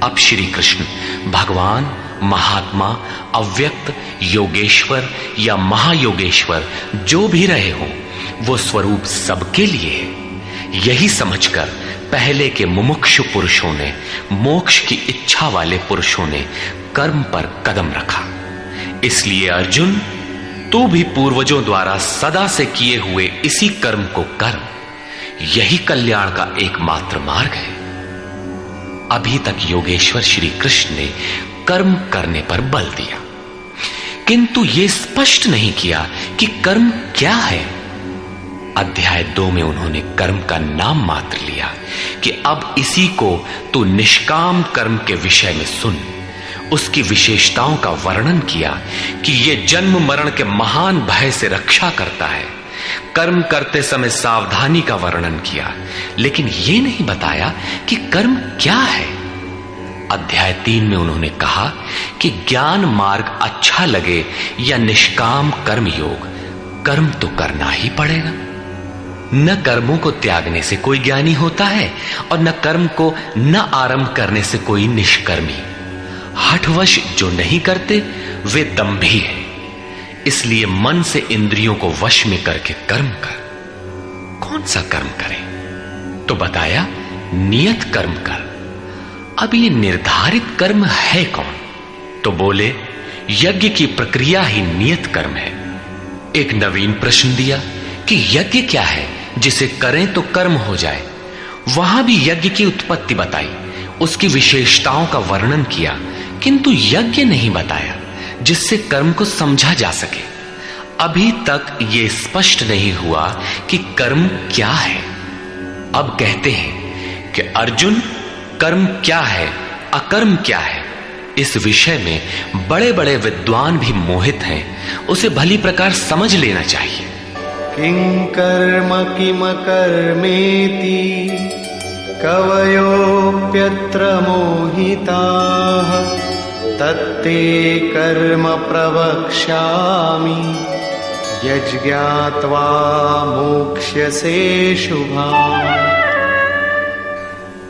अब श्री कृष्ण भगवान, महात्मा, अव्यक्त, योगेश्वर या महायोगेश्वर जो भी रहे हों, वो स्वरूप सबके लिए है। यही समझकर पहले के मुमुक्षु पुरुषों ने, मोक्ष की इच्छा वाले पुरुषों ने कर्म पर कदम रखा। इसलिए अर्जुन, तू भी पूर्वजों द्वारा सदा से किए हुए इसी कर्म को कर। यही कल्याण का एकमात्र मार्ग है। अभी तक योगेश्वर श्री कृष्ण ने कर्म करने पर बल दिया, किंतु यह स्पष्ट नहीं किया कि कर्म क्या है। अध्याय 2 में उन्होंने कर्म का नाम मात्र लिया कि अब इसी को तू निष्काम कर्म के विषय में सुन। उसकी विशेषताओं का वर्णन किया कि यह जन्म मरण के महान भय से रक्षा करता है। कर्म करते समय सावधानी का वर्णन किया, लेकिन यह नहीं बताया कि कर्म क्या है। अध्याय 3 में उन्होंने कहा कि ज्ञान मार्ग अच्छा लगे या निष्काम कर्म योग, कर्म तो करना ही पड़ेगा। न कर्मों को त्यागने से कोई ज्ञानी होता है, और न कर्म को न आरंभ करने से कोई निष्कर्मी। हठवश जो नहीं करते वे दंभी हैं। इसलिए मन से इंद्रियों को वश में करके कर्म कर। कौन सा कर्म करें? तो बताया नियत कर्म कर। अब ये निर्धारित कर्म है कौन? तो बोले यज्ञ की प्रक्रिया ही नियत कर्म है। एक नवीन प्रश्न दिया कि यज्ञ क्या है जिसे करें तो कर्म हो जाए। वहां भी यज्ञ की उत्पत्ति बताई, उसकी विशेषताओं का वर्णन किया, किंतु यज्ञ नहीं बताया जिससे कर्म को समझा जा सके। अभी तक ये स्पष्ट नहीं हुआ कि कर्म क्या है। अब कहते हैं कि अर्जुन, कर्म क्या है, अकर्म क्या है, इस विषय में बड़े बड़े विद्वान भी मोहित हैं। उसे भली प्रकार समझ लेना चाहिए। किं कर्म किम कर्मेति कवयोप्यत्र मोहिताः तत्ते कर्म प्रवक्ष्यामि यज्ञात्वा मोक्ष्यसे शुभाम्।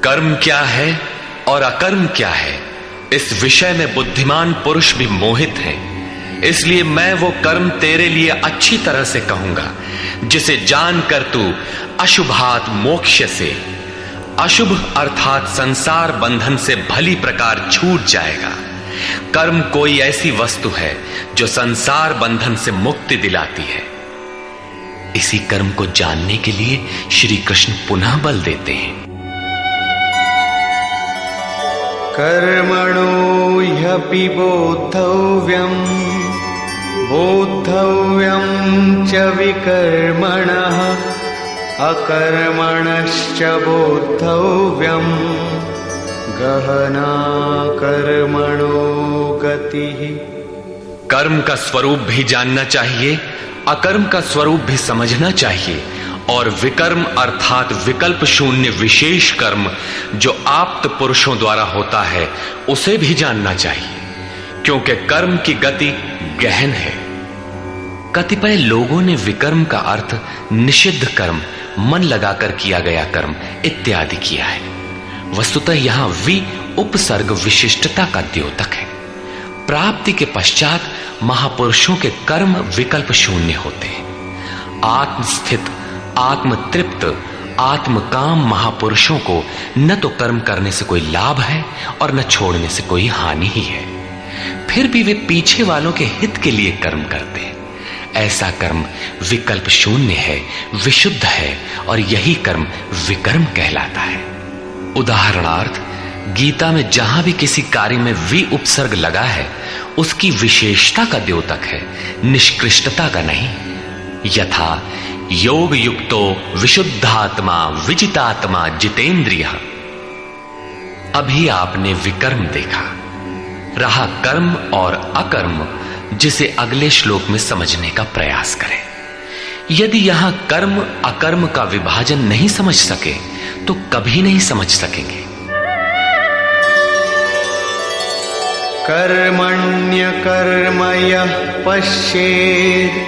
कर्म क्या है और अकर्म क्या है, इस विषय में बुद्धिमान पुरुष भी मोहित हैं। इसलिए मैं वो कर्म तेरे लिए अच्छी तरह से कहूंगा जिसे जानकर तू अशुभात मोक्ष से, अशुभ अर्थात संसार बंधन से भली प्रकार छूट जाएगा। कर्म कोई ऐसी वस्तु है जो संसार बंधन से मुक्ति दिलाती है। इसी कर्म को जानने के लिए श्री कृष्ण पुनः बल देते हैं। कर्मणो ह्यपि बोद्धव्यम् बोद्धव्यम् च विकर्मणः अकर्मणश्च बोद्धव्यम् गहना कर्मणो गतिः। कर्म का स्वरूप भी जानना चाहिए, अकर्म का स्वरूप भी समझना चाहिए, और विकर्म अर्थात विकल्प शून्य विशेष कर्म जो आप्त पुरुषों द्वारा होता है उसे भी जानना चाहिए, क्योंकि कर्म की गति गहन है। कतिपय लोगों ने विकर्म का अर्थ निषिद्ध कर्म, मन लगाकर किया गया कर्म इत्यादि किया है। वस्तुतः यहां वि उपसर्ग विशिष्टता का द्योतक है। प्राप्ति के पश्चात महापुरुषों के कर्म विकल्प शून्य होते हैं। आत्मस्थित, आत्मतृप्त, आत्मकाम महापुरुषों को न तो कर्म करने से कोई लाभ है और न छोड़ने से कोई हानि ही है। फिर भी वे पीछे वालों के हित के लिए कर्म करते हैं। ऐसा कर्म विकल्प शून्य है, विशुद्ध है, और यही कर्म विकर्म कहलाता है। उदाहरणार्थ, गीता में जहां भी किसी कार्य में वि उपसर्ग लगा है उसकी विशेषता का द्योतक है, निष्कृष्टता का नहीं। यथा योग युक्तो विशुद्धात्मा विजितात्मा जितेंद्रिय। अभी आपने विकर्म देखा, रहा कर्म और अकर्म, जिसे अगले श्लोक में समझने का प्रयास करें। यदि यहां कर्म अकर्म का विभाजन नहीं समझ सके तो कभी नहीं समझ सकेंगे। कर्मण्यकर्म यः पश्येत्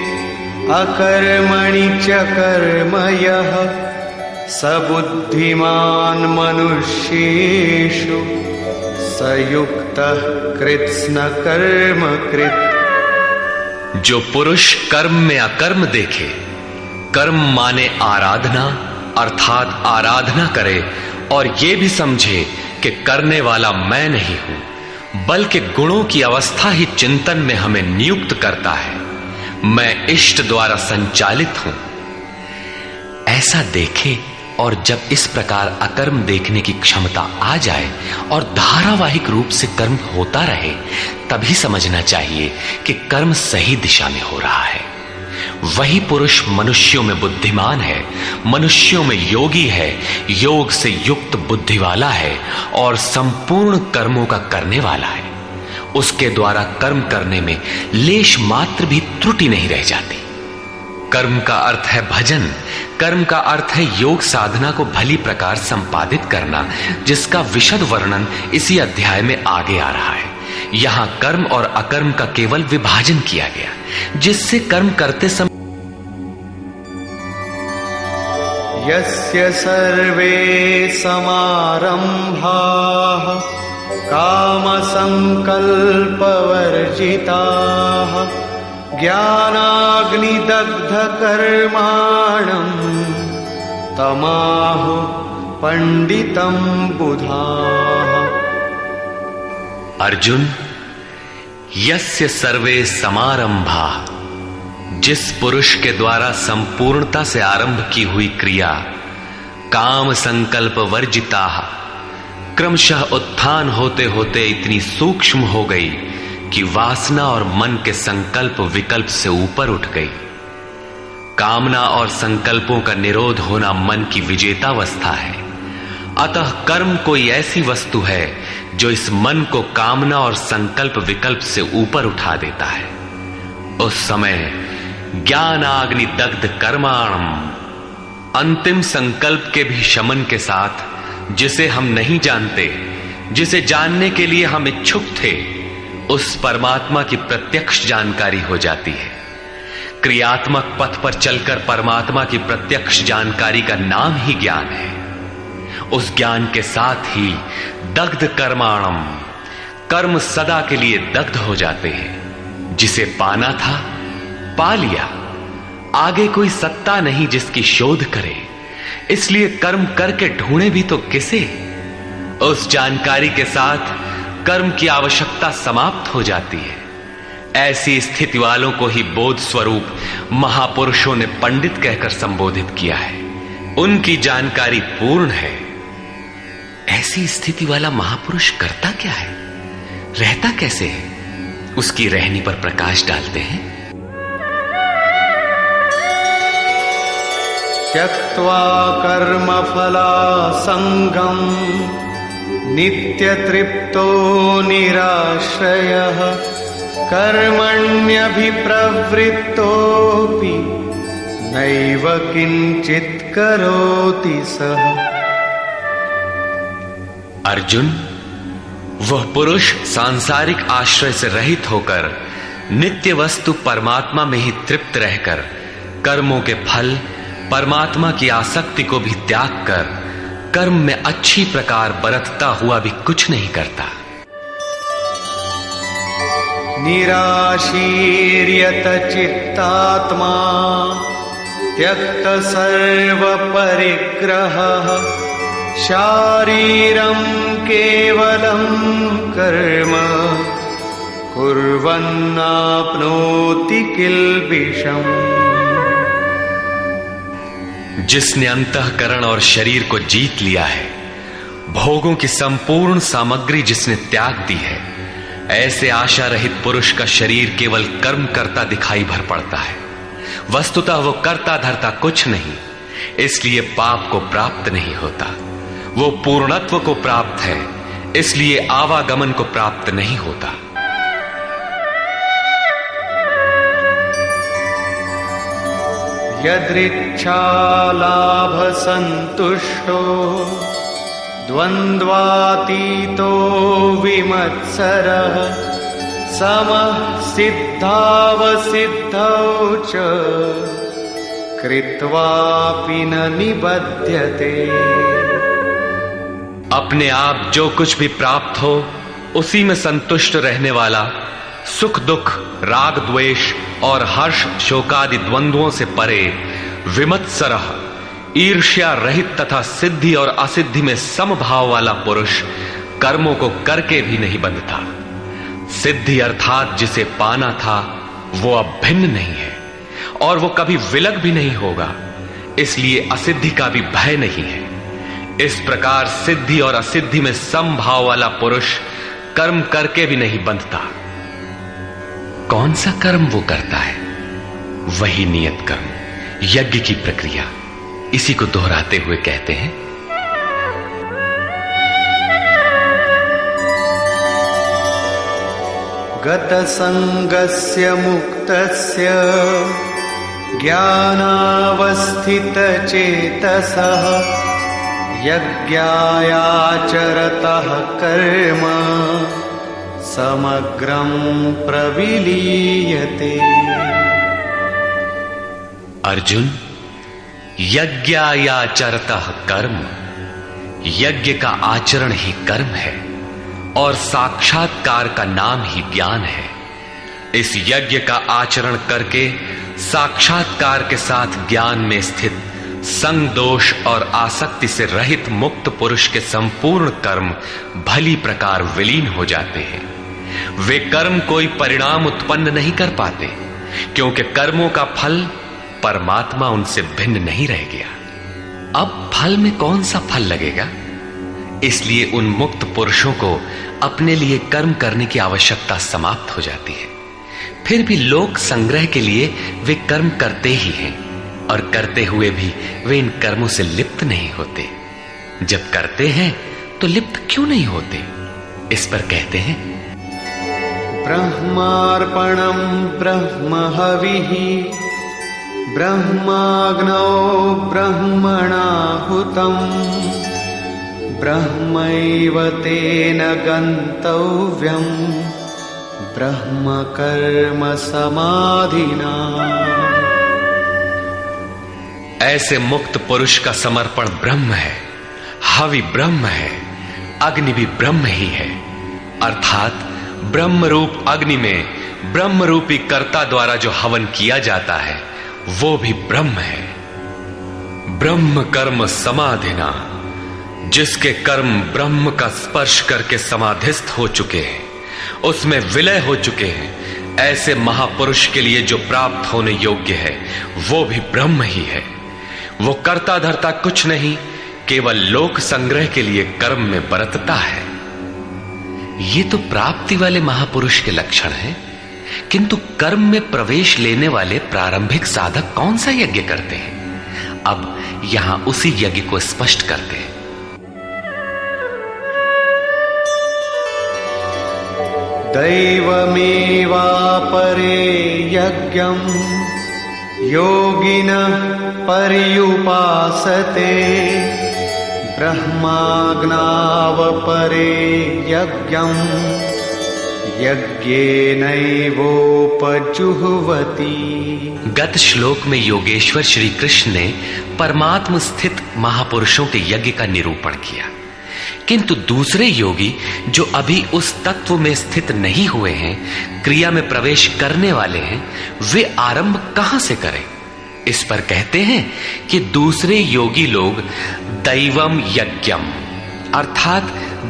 अकर्मणि च कर्म यः स बुद्धिमान् मनुष्येषु स युक्तः कृत्स्न कर्म कृत्। जो पुरुष कर्म में अकर्म देखे, कर्म माने आराधना अर्थात आराधना करे, और ये भी समझे कि करने वाला मैं नहीं हूं बल्कि गुणों की अवस्था ही चिंतन में हमें नियुक्त करता है, मैं इष्ट द्वारा संचालित हूं, ऐसा देखे। और जब इस प्रकार अकर्म देखने की क्षमता आ जाए और धारावाहिक रूप से कर्म होता रहे, तभी समझना चाहिए कि कर्म सही दिशा में हो रहा है। वही पुरुष मनुष्यों में बुद्धिमान है, मनुष्यों में योगी है, योग से युक्त बुद्धि वाला है और संपूर्ण कर्मों का करने वाला है। उसके द्वारा कर्म करने में लेश मात्र भी त्रुटि नहीं रह जाती। कर्म का अर्थ है भजन, कर्म का अर्थ है योग साधना को भली प्रकार संपादित करना, जिसका विशद वर्णन इसी अध्याय में आगे आ रहा है। यहां कर्म और अकर्म का केवल विभाजन किया गया, जिससे कर्म करते समय यस्य सर्वे समारंभाः काम संकल्प वर्जिताः ज्ञानाग्निदग्ध कर्माणम् तमाहु पंडितम बुधाः। अर्जुन, यस्य सर्वे समारंभा, जिस पुरुष के द्वारा संपूर्णता से आरंभ की हुई क्रिया काम संकल्प वर्जिता क्रमशः उत्थान होते होते इतनी सूक्ष्म हो गई क्योंकि वासना और मन के संकल्प विकल्प से ऊपर उठ गई। कामना और संकल्पों का निरोध होना मन की विजेतावस्था है। अतः कर्म कोई ऐसी वस्तु है जो इस मन को कामना और संकल्प विकल्प से ऊपर उठा देता है। उस समय ज्ञानाग्नि दग्ध कर्माणम, अंतिम संकल्प के भी शमन के साथ जिसे हम नहीं जानते, जिसे जानने के लिए हम इच्छुक थे, उस परमात्मा की प्रत्यक्ष जानकारी हो जाती है। क्रियात्मक पथ पर चलकर परमात्मा की प्रत्यक्ष जानकारी का नाम ही ज्ञान है। उस ज्ञान के साथ ही दग्ध कर्माणम, कर्म सदा के लिए दग्ध हो जाते हैं। जिसे पाना था पा लिया, आगे कोई सत्ता नहीं जिसकी शोध करे, इसलिए कर्म करके ढूंढे भी तो किसे। उस जानकारी के साथ कर्म की आवश्यकता समाप्त हो जाती है। ऐसी स्थिति वालों को ही बोध स्वरूप महापुरुषों ने पंडित कहकर संबोधित किया है। उनकी जानकारी पूर्ण है। ऐसी स्थिति वाला महापुरुष करता क्या है, रहता कैसे है, उसकी रहनी पर प्रकाश डालते हैं। त्यक्त्वा कर्मफलासंगम नित्यतृप्तो निराश्रयः कर्मण्यभिप्रवृत्तोऽपि नैव किंचित् करोति सः। अर्जुन, वह पुरुष सांसारिक आश्रय से रहित होकर नित्य वस्तु परमात्मा में ही तृप्त रहकर कर्मों के फल परमात्मा की आसक्ति को भी त्याग कर कर्म में अच्छी प्रकार बरतता हुआ भी कुछ नहीं करता। निराशीर्यत चित्तात्मा त्यक्त सर्व परिग्रहः शारीरं केवलं कर्म कुर्वन्नाप्नोति किल्बिषम्। जिसने अंतःकरण और शरीर को जीत लिया है, भोगों की संपूर्ण सामग्री जिसने त्याग दी है, ऐसे आशा रहित पुरुष का शरीर केवल कर्म करता दिखाई भर पड़ता है। वस्तुतः वो करता धरता कुछ नहीं, इसलिए पाप को प्राप्त नहीं होता। वो पूर्णत्व को प्राप्त है, इसलिए आवागमन को प्राप्त नहीं होता। यदृच्छालाभ संतुष्टो द्वन्द्वातीतो विमत्सरः समः सिद्धावसिद्धौ च कृत्वापि न निबध्यते। अपने आप जो कुछ भी प्राप्त हो उसी में संतुष्ट रहने वाला, सुख दुख राग द्वेष और हर्ष शोकादि द्वंद्वों से परे, विमत्सरः ईर्ष्या रहित तथा सिद्धि और असिद्धि में समभाव वाला पुरुष कर्मों को करके भी नहीं बंधता। सिद्धि अर्थात जिसे पाना था वो अब भिन्न नहीं है और वो कभी विलग भी नहीं होगा, इसलिए असिद्धि का भी भय नहीं है। इस प्रकार सिद्धि और असिद्धि में समभाव वाला पुरुष कर्म करके भी नहीं बंधता। कौन सा कर्म वो करता है? वही नियत कर्म, यज्ञ की प्रक्रिया। इसी को दोहराते हुए कहते हैं, गत संगस्य मुक्तस्य ज्ञानावस्थित चेतसः यज्ञायाचरतः कर्म समग्रं प्रविलीयते। अर्जुन, यज्ञायाचरतः कर्म, यज्ञ का आचरण ही कर्म है और साक्षात्कार का नाम ही ज्ञान है। इस यज्ञ का आचरण करके साक्षात्कार के साथ ज्ञान में स्थित संग दोष और आसक्ति से रहित मुक्त पुरुष के संपूर्ण कर्म भली प्रकार विलीन हो जाते हैं। वे कर्म कोई परिणाम उत्पन्न नहीं कर पाते, क्योंकि कर्मों का फल परमात्मा उनसे भिन्न नहीं रह गया। अब फल में कौन सा फल लगेगा? इसलिए उन मुक्त पुरुषों को अपने लिए कर्म करने की आवश्यकता समाप्त हो जाती है। फिर भी लोक संग्रह के लिए वे कर्म करते ही हैं और करते हुए भी वे इन कर्मों से लिप्त नहीं होते। जब करते हैं तो लिप्त क्यों नहीं होते? इस पर कहते हैं, ब्रह्मार्पणं ब्रह्महविः ब्रह्माग्नौ ब्रह्मणाहुतं ब्रह्मैव तेन गन्तव्यं ब्रह्म कर्म समाधिना। ऐसे मुक्त पुरुष का समर्पण ब्रह्म है, हवि ब्रह्म है, अग्नि भी ब्रह्म ही है। अर्थात ब्रह्म रूप अग्नि में ब्रह्म रूपी कर्ता द्वारा जो हवन किया जाता है वो भी ब्रह्म है। ब्रह्म कर्म समाधिना, जिसके कर्म ब्रह्म का स्पर्श करके समाधिस्थ हो चुके हैं, उसमें विलय हो चुके हैं, ऐसे महापुरुष के लिए जो प्राप्त होने योग्य है वो भी ब्रह्म ही है। वो कर्ता धर्ता कुछ नहीं, केवल लोक संग्रह के लिए कर्म में बरतता है। ये तो प्राप्ति वाले महापुरुष के लक्षण हैं, किंतु कर्म में प्रवेश लेने वाले प्रारंभिक साधक कौन सा यज्ञ करते हैं? अब यहां उसी यज्ञ को स्पष्ट करते हैं। दैवमेवापरे यज्ञं योगिनः पर्युपासते ब्रह्माग्नावपरे यज्ञं यज्ञेनैवोपजुह्वति। गत श्लोक में योगेश्वर श्री कृष्ण ने परमात्म स्थित महापुरुषों के यज्ञ का निरूपण किया, किंतु दूसरे योगी जो अभी उस तत्व में स्थित नहीं हुए हैं, क्रिया में प्रवेश करने वाले हैं, वे आरंभ कहां से करें? इस पर कहते हैं कि दूसरे योगी लोग दैवम यज्ञम अर्थात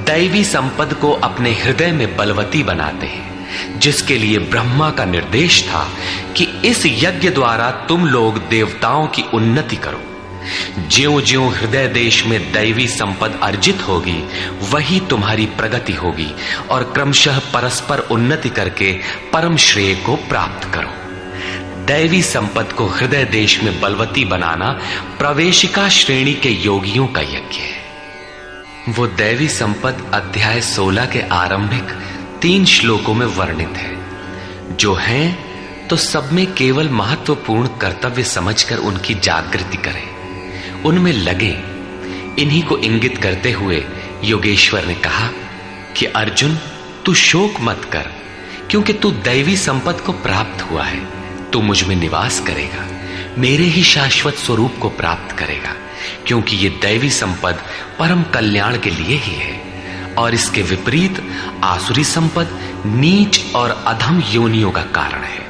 दैवी संपद को अपने हृदय में बलवती बनाते हैं, जिसके लिए ब्रह्मा का निर्देश था कि इस यज्ञ द्वारा तुम लोग देवताओं की उन्नति करो। ज्यों ज्यों हृदय देश में दैवी संपद अर्जित होगी, वही तुम्हारी प्रगति होगी और क्रमशः परस्पर उन्नति करके परम श्रेय को प्राप्त करो। दैवी संपद को हृदय देश में बलवती बनाना प्रवेशिका श्रेणी के योगियों का यज्ञ है। वो दैवी संपद अध्याय 16 के आरंभिक 3 श्लोकों में वर्णित है, जो हैं तो सब में केवल महत्वपूर्ण कर्तव्य समझकर उनकी जागृति करें, उनमें लगे। इन्हीं को इंगित करते हुए योगेश्वर ने कहा कि अर्जुन, तू शोक मत कर, क्योंकि तू दैवी संपद को प्राप्त हुआ है। तू मुझ में निवास करेगा, मेरे ही शाश्वत स्वरूप को प्राप्त करेगा, क्योंकि ये दैवी संपद परम कल्याण के लिए ही है। और इसके विपरीत आसुरी संपद नीच और अधम योनियों का कारण है।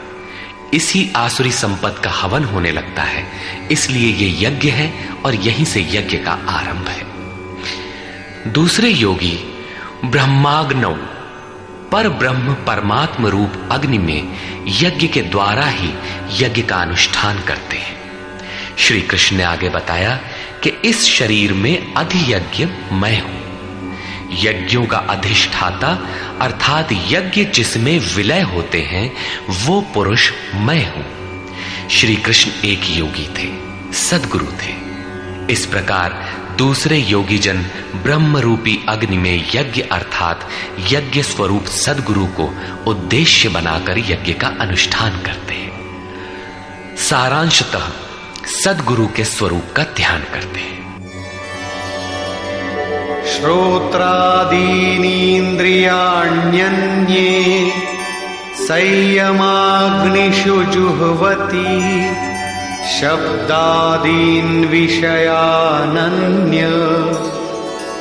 इसी आसुरी संपद का हवन होने लगता है, इसलिए ये यज्ञ है और यहीं से यज्ञ का आरंभ है। दूसरे योगी ब्रह्माग्नौ पर ब्रह्म परमात्म रूप अग्नि में यज्ञ के द्वारा ही यज्ञ का अनुष्ठान करते हैं। श्री कृष्ण ने आगे बताया कि इस शरीर में अधियज्ञ मैं हूं। यज्ञों का अधिष्ठाता अर्थात यज्ञ जिसमें विलय होते हैं वो पुरुष मैं हूं। श्री कृष्ण एक योगी थे, सद्गुरु थे। इस प्रकार दूसरे योगी जन ब्रह्म रूपी अग्नि में यज्ञ अर्थात यज्ञ स्वरूप सद्गुरु को उद्देश्य बनाकर यज्ञ का अनुष्ठान करते हैं। सारांशतः सद्गुरु के स्वरूप का ध्यान करते हैं। श्रोत्रादीनीन्द्रियाण्यन्ये संयमाग्निषु जुह्वति शब्दादीन् विषयानन्य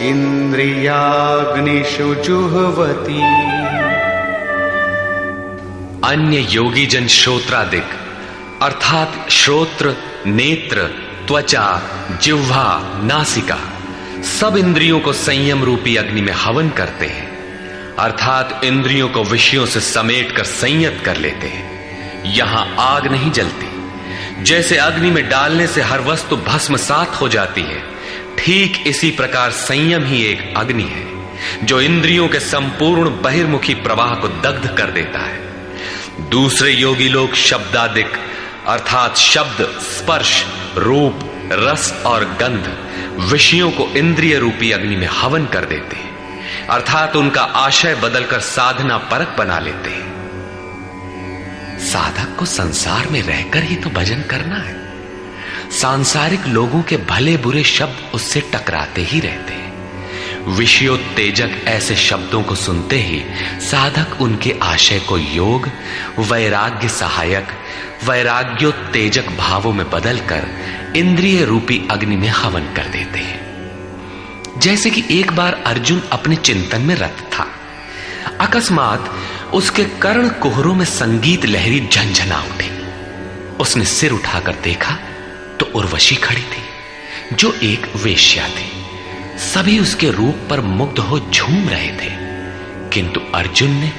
इंद्रियाग्निषु जुह्वति। अन्य योगी जन श्रोत्रादिक अर्थात श्रोत्र, नेत्र, त्वचा, जिह्वा, नासिका सब इंद्रियों को संयम रूपी अग्नि में हवन करते हैं, अर्थात इंद्रियों को विषयों से समेटकर संयत कर लेते हैं। यहां आग नहीं जलती। जैसे अग्नि में डालने से हर वस्तु भस्मसात हो जाती है, ठीक इसी प्रकार संयम ही एक अग्नि है जो इंद्रियों के संपूर्ण बहिर्मुखी प्रवाह को दग्ध कर देता है। दूसरे योगी लोग शब्दादिक अर्थात शब्द, स्पर्श, रूप, रस और गंध विषयों को इंद्रिय रूपी अग्नि में हवन कर देते हैं, अर्थात उनका आशय बदलकर साधना परक बना लेते हैं। साधक को संसार में रहकर ही तो भजन करना है। सांसारिक लोगों के भले बुरे शब्द उससे टकराते ही रहते हैं। विषयोत्तेजक ऐसे शब्दों को सुनते ही साधक उनके आशय को योग, वैराग्य सहायक, वैराग्योत्तेजक भावों में बदलकर इंद्रिय रूपी अग्नि में हवन कर देते हैं। जैसे कि एक बार अर्जुन अपने चिंतन में रत था, अकस्मात उसके कर्ण कुहरों में संगीत लहरी झंझना उठी। उसने सिर उठाकर देखा तो उर्वशी खड़ी थी, जो एक वेश्या थी। सभी उसके रूप पर मुग्ध हो झूम रहे थे, किंतु अर्जुन ने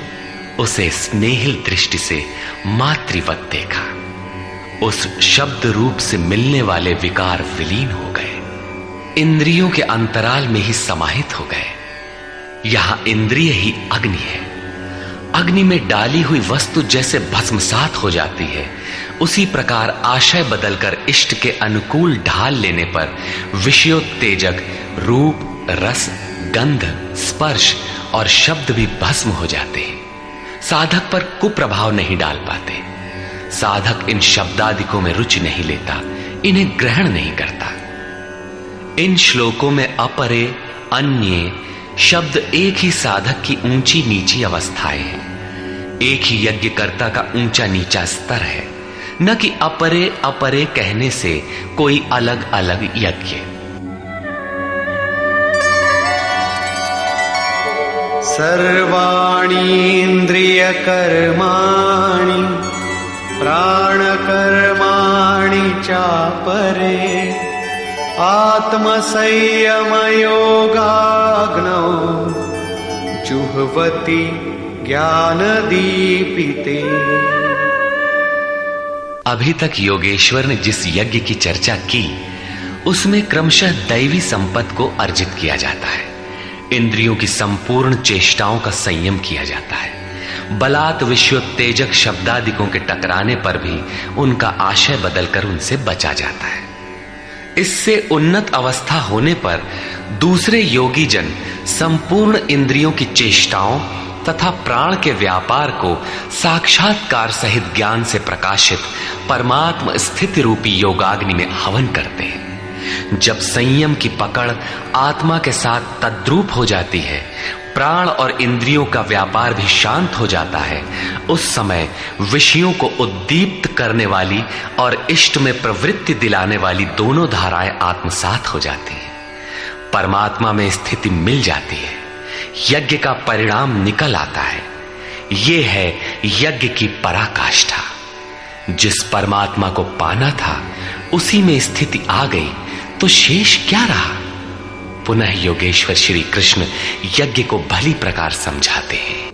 उसे स्नेहिल दृष्टि से मातृवत देखा। उस शब्द रूप से मिलने वाले विकार विलीन हो गए, इंद्रियों के अंतराल में ही समाहित हो गए। यहां इंद्रिय ही अग्नि है। अग्नि में डाली हुई वस्तु जैसे भस्मसात हो जाती है, उसी प्रकार आशय बदलकर इष्ट के अनुकूल ढाल लेने पर विषयोत्तेजक रूप, रस, गंध, स्पर्श और शब्द भी भस्म हो जाते हैं। साधक पर कुप्रभाव नहीं डाल पाते। साधक इन शब्दादिकों में रुचि नहीं लेता, इन्हें ग्रहण नहीं करता। इन श्लोकों में अपरे, अन्य शब्द एक ही साधक की ऊंची नीची अवस्थाएं हैं। एक ही यज्ञकर्ता का ऊंचा नीचा स्तर है, न कि अपरे अपरे कहने से कोई अलग अलग यज्ञ। सर्वाणि इंद्रिय कर्माणि प्राणकर्माणि चापरे आत्मसंयमयोगाग्नौ जुह्वति ज्ञानदीपिते। अभी तक योगेश्वर ने जिस यज्ञ की चर्चा की, उसमें क्रमशः दैवी संपत्ति को अर्जित किया जाता है। इंद्रियों की संपूर्ण चेष्टाओं का संयम किया जाता है। बलात् विषयोत्तेजक शब्दादिकों के टकराने पर भी उनका आशय बदलकर उनसे बचा जाता है। इससे उन्नत अवस्था होने पर दूसरे योगी जन संपूर्ण इंद्रियों की चेष्टाओं तथा प्राण के व्यापार को साक्षात्कार सहित ज्ञान से प्रकाशित परमात्म स्थिति रूपी योगाग्नि में हवन करते हैं। जब संयम की पकड़ आत्मा के साथ तद्रूप हो जाती है, प्राण और इंद्रियों का व्यापार भी शांत हो जाता है, उस समय विषयों को उद्दीप्त करने वाली और इष्ट में प्रवृत्ति दिलाने वाली दोनों धाराएं आत्मसात हो जाती हैं। परमात्मा में स्थिति मिल जाती है, यज्ञ का परिणाम निकल आता है। ये है यज्ञ की पराकाष्ठा। जिस परमात्मा को पाना था उसी में स्थिति आ गई तो शेष क्या रहा। पुनः योगेश्वर श्री कृष्ण यज्ञ को भली प्रकार समझाते हैं।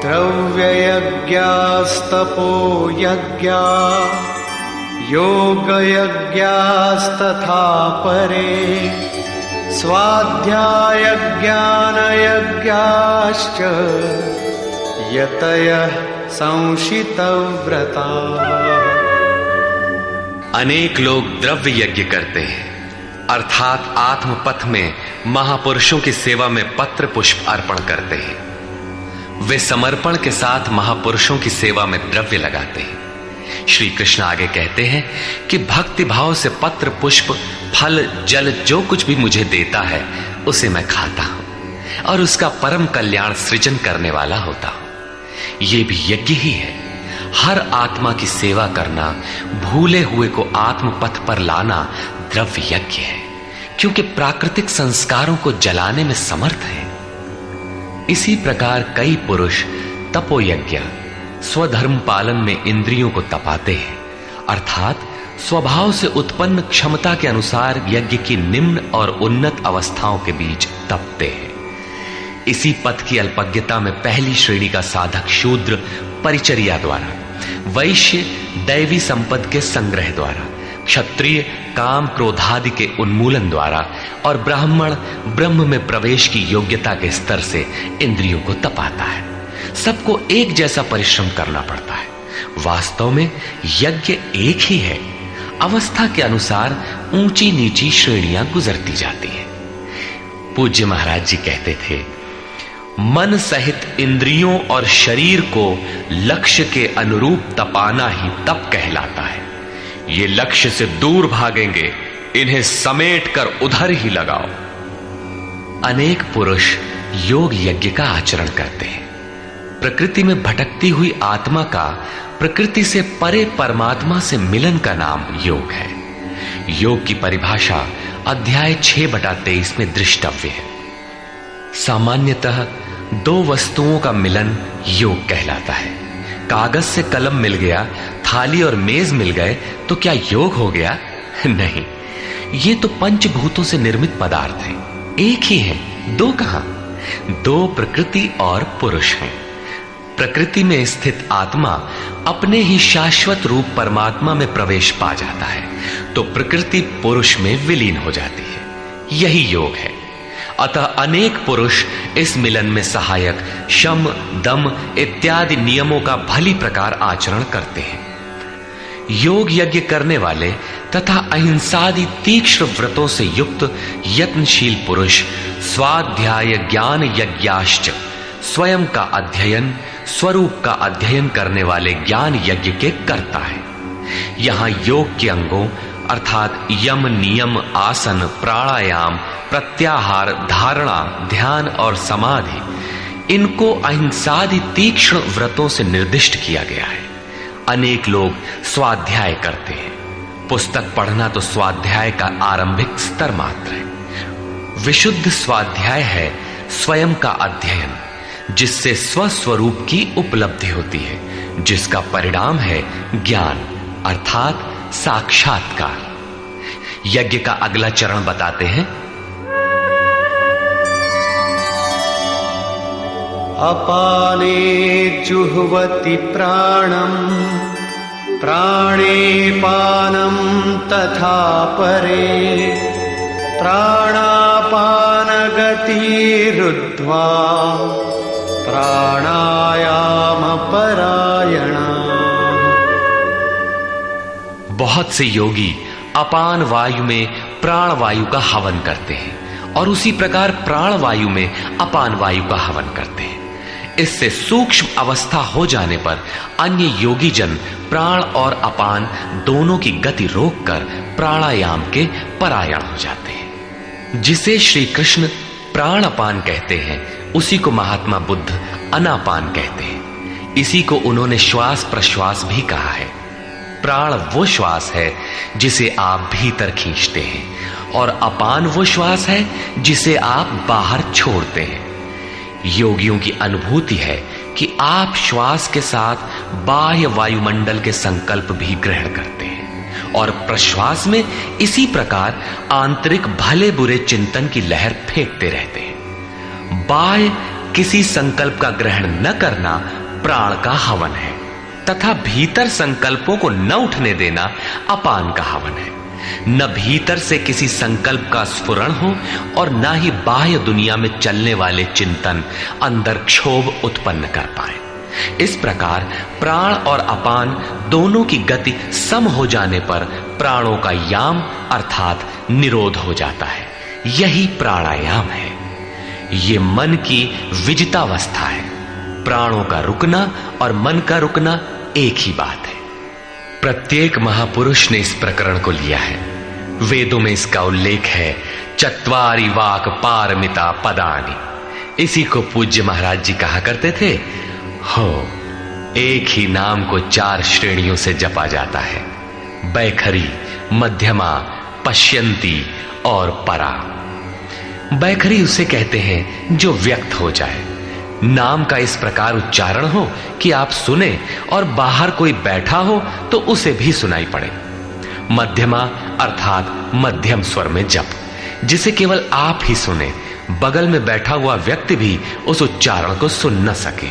द्रव्य यज्ञास्तपो यज्ञा योग यज्ञास्तथा परे स्वाध्याय ज्ञान यज्ञाश्च यतयः संशितव्रता। अनेक लोग द्रव्य यज्ञ करते हैं, अर्थात आत्मपथ में महापुरुषों की सेवा में पत्र पुष्प अर्पण करते हैं। वे समर्पण के साथ महापुरुषों की सेवा में द्रव्य लगाते हैं। श्री कृष्ण आगे कहते हैं कि भक्ति भाव से पत्र पुष्प फल जल जो कुछ भी मुझे देता है उसे मैं खाता हूं और उसका परम कल्याण सृजन करने वाला होता हूं। यह भी यज्ञ ही है। हर आत्मा की सेवा करना, भूले हुए को आत्मपथ पर लाना द्रव्य यज्ञ है, क्योंकि प्राकृतिक संस्कारों को जलाने में समर्थ है। इसी प्रकार कई पुरुष तपोयज्ञ, स्वधर्म पालन में इंद्रियों को तपाते हैं, अर्थात स्वभाव से उत्पन्न क्षमता के अनुसार यज्ञ की निम्न और उन्नत अवस्थाओं के बीच तपते हैं। इसी पथ की अल्पज्ञता में पहली श्रेणी का साधक शूद्र परिचर्या द्वारा, वैश्य दैवी संपद के संग्रह द्वारा क्षत्रिय काम क्रोधादि के उन्मूलन द्वारा और ब्राह्मण ब्रह्म में प्रवेश की योग्यता के स्तर से इंद्रियों को तपाता है। सबको एक जैसा परिश्रम करना पड़ता है। वास्तव में यज्ञ एक ही है, अवस्था के अनुसार ऊंची नीची श्रेणियां गुजरती जाती हैं। पूज्य महाराज जी कहते थे, मन सहित इंद्रियों और शरीर को लक्ष्य के अनुरूप तपाना ही तप कहलाता है। ये लक्ष्य से दूर भागेंगे, इन्हें समेट कर उधर ही लगाओ। अनेक पुरुष योग यज्ञ का आचरण करते हैं। प्रकृति में भटकती हुई आत्मा का प्रकृति से परे परमात्मा से मिलन का नाम योग है। योग की परिभाषा अध्याय 6/23 में दृष्टव्य है। सामान्यतः दो वस्तुओं का मिलन योग कहलाता है। कागज से कलम मिल गया, थाली और मेज मिल गए तो क्या योग हो गया? नहीं, ये तो पंचभूतों से निर्मित पदार्थ हैं। एक ही हैं, दो कहां? दो प्रकृति और पुरुष हैं। प्रकृति में स्थित आत्मा अपने ही शाश्वत रूप परमात्मा में प्रवेश पा जाता है तो प्रकृति पुरुष में विलीन हो जाती है। यही योग है। अतः अनेक पुरुष इस मिलन में सहायक शम, दम इत्यादि नियमों का भली प्रकार आचरण करते हैं। योग यज्ञ करने वाले तथा अहिंसादि तीक्ष्ण व्रतों से युक्त यत्नशील पुरुष स्वाध्याय ज्ञान यज्ञाश्च, स्वयं का अध्ययन, स्वरूप का अध्ययन करने वाले ज्ञान यज्ञ के कर्ता है। यहां योग के अंगों अर्थात यम, नियम, आसन, प्राणायाम, प्रत्याहार, धारणा, ध्यान और समाधि, इनको अहिंसादि तीक्ष्ण व्रतों से निर्दिष्ट किया गया है। अनेक लोग स्वाध्याय करते हैं। पुस्तक पढ़ना तो स्वाध्याय का आरंभिक स्तर मात्र है। विशुद्ध स्वाध्याय है स्वयं का अध्ययन, जिससे स्वस्वरूप की उपलब्धि होती है, जिसका परिणाम है ज्ञान अर्थात साक्षात्कार। यज्ञ का अगला चरण बताते हैं। अपाने जुह्वति प्राणं, प्राणे पानं तथा परे, प्राणापान गतिरुद्ध्वा प्राणायाम परायणा। बहुत से योगी अपान वायु में प्राण वायु का हवन करते हैं और उसी प्रकार प्राण वायु में अपान वायु का हवन करते हैं। इससे सूक्ष्म अवस्था हो जाने पर अन्य योगी जन प्राण और अपान दोनों की गति रोककर प्राणायाम के परायण हो जाते हैं। जिसे श्री कृष्ण प्राण अपान कहते हैं, उसी को महात्मा बुद्ध अनापान कहते हैं। इसी को उन्होंने श्वास प्रश्वास भी कहा है। प्राण वो श्वास है जिसे आप भीतर खींचते हैं और अपान वो श्वास है जिसे आप बाहर छोड़ते हैं। योगियों की अनुभूति है कि आप श्वास के साथ बाह्य वायुमंडल के संकल्प भी ग्रहण करते हैं और प्रश्वास में इसी प्रकार आंतरिक भले बुरे चिंतन की लहर फेंकते रहते हैं। बाह्य किसी संकल्प का ग्रहण न करना प्राण का हवन है तथा भीतर संकल्पों को न उठने देना अपान का हवन है। न भीतर से किसी संकल्प का स्फुरण हो और न ही बाह्य दुनिया में चलने वाले चिंतन अंदर क्षोभ उत्पन्न कर पाए। इस प्रकार प्राण और अपान दोनों की गति सम हो जाने पर प्राणों का याम अर्थात निरोध हो जाता है। यही प्राणायाम है। ये मन की विजितावस्था है। प्राणों का रुकना और मन का रुकना एक ही बात है। प्रत्येक महापुरुष ने इस प्रकरण को लिया है। वेदों में इसका उल्लेख है, चत्वारि वाक पारमिता पदानि। इसी को पूज्य महाराज जी कहा करते थे। हो, एक ही नाम को 4 श्रेणियों से जपा जाता है, बैखरी, मध्यमा, पश्यंती और परा। बैखरी उसे कहते हैं जो व्यक्त हो जाए, नाम का इस प्रकार उच्चारण हो कि आप सुने और बाहर कोई बैठा हो तो उसे भी सुनाई पड़े। मध्यमा अर्थात मध्यम स्वर में जप, जिसे केवल आप ही सुने, बगल में बैठा हुआ व्यक्ति भी उस उच्चारण को सुन न सके।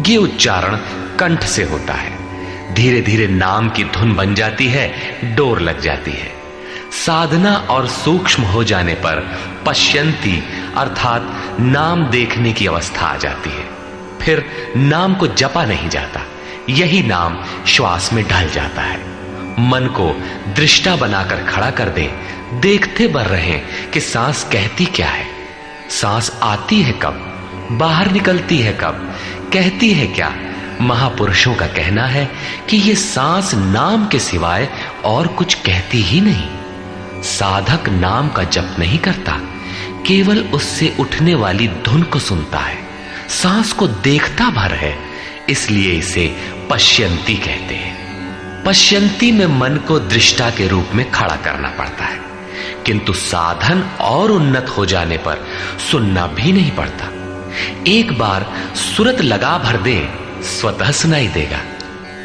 ये उच्चारण कंठ से होता है। धीरे धीरे नाम की धुन बन जाती है, डोर लग जाती है। साधना और सूक्ष्म हो जाने पर पश्यंती अर्थात नाम देखने की अवस्था आ जाती है। फिर नाम को जपा नहीं जाता, यही नाम श्वास में ढल जाता है। मन को दृष्टा बनाकर खड़ा कर दे, देखते बर रहे कि सांस कहती क्या है, सांस आती है कब, बाहर निकलती है कब, कहती है क्या। महापुरुषों का कहना है कि ये सांस नाम के सिवाय और कुछ कहती ही नहीं। साधक नाम का जप नहीं करता, केवल उससे उठने वाली धुन को सुनता है, सांस को देखता भर है, इसलिए इसे पश्यंती कहते हैं। पश्यंती में मन को दृष्टा के रूप में खड़ा करना पड़ता है, किंतु साधन और उन्नत हो जाने पर सुनना भी नहीं पड़ता। एक बार सुरत लगा भर दे, स्वतः सुनाई देगा।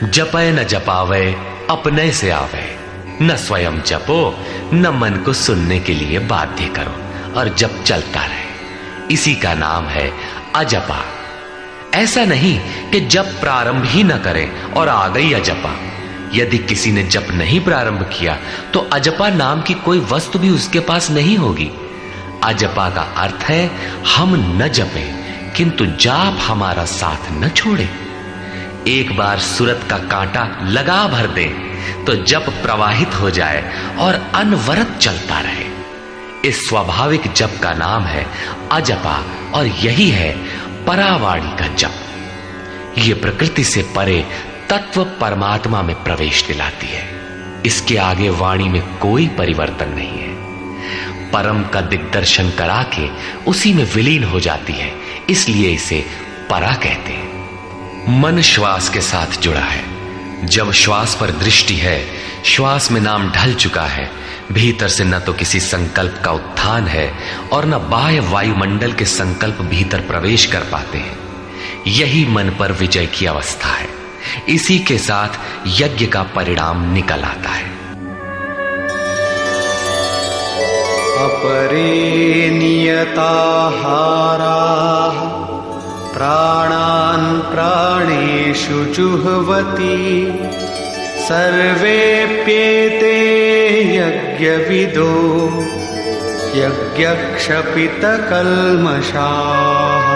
जपय न जपावे अपने से आवे, न स्वयं जपो न मन को सुनने के लिए बाध्य करो, और जप चलता रहे। इसी का नाम है अजपा। ऐसा नहीं कि जप प्रारंभ ही न करें और आ गई अजपा। यदि किसी ने जप नहीं प्रारंभ किया तो अजपा नाम की कोई वस्तु भी उसके पास नहीं होगी। अजपा का अर्थ है हम न जपें किंतु जाप हमारा साथ न छोड़े। एक बार सूरत का कांटा लगा भर दे तो जप प्रवाहित हो जाए और अनवरत चलता रहे। इस स्वाभाविक जप का नाम है अजपा, और यही है परावाणी का जप। ये प्रकृति से परे तत्व परमात्मा में प्रवेश दिलाती है। इसके आगे वाणी में कोई परिवर्तन नहीं है। परम का दिग्दर्शन करा के उसी में विलीन हो जाती है, इसलिए इसे परा कहते हैं। मन श्वास के साथ जुड़ा है। जब श्वास पर दृष्टि है, श्वास में नाम ढल चुका है, भीतर से न तो किसी संकल्प का उत्थान है और न बाह्य वायुमंडल के संकल्प भीतर प्रवेश कर पाते हैं। यही मन पर विजय की अवस्था है। इसी के साथ यज्ञ का परिणाम निकल आता है। अपरे नियताहाराः प्राणान् प्राणेषु जुह्वति सर्वेप्येते यज्ञविदो यज्ञक्षपितकल्मषाः।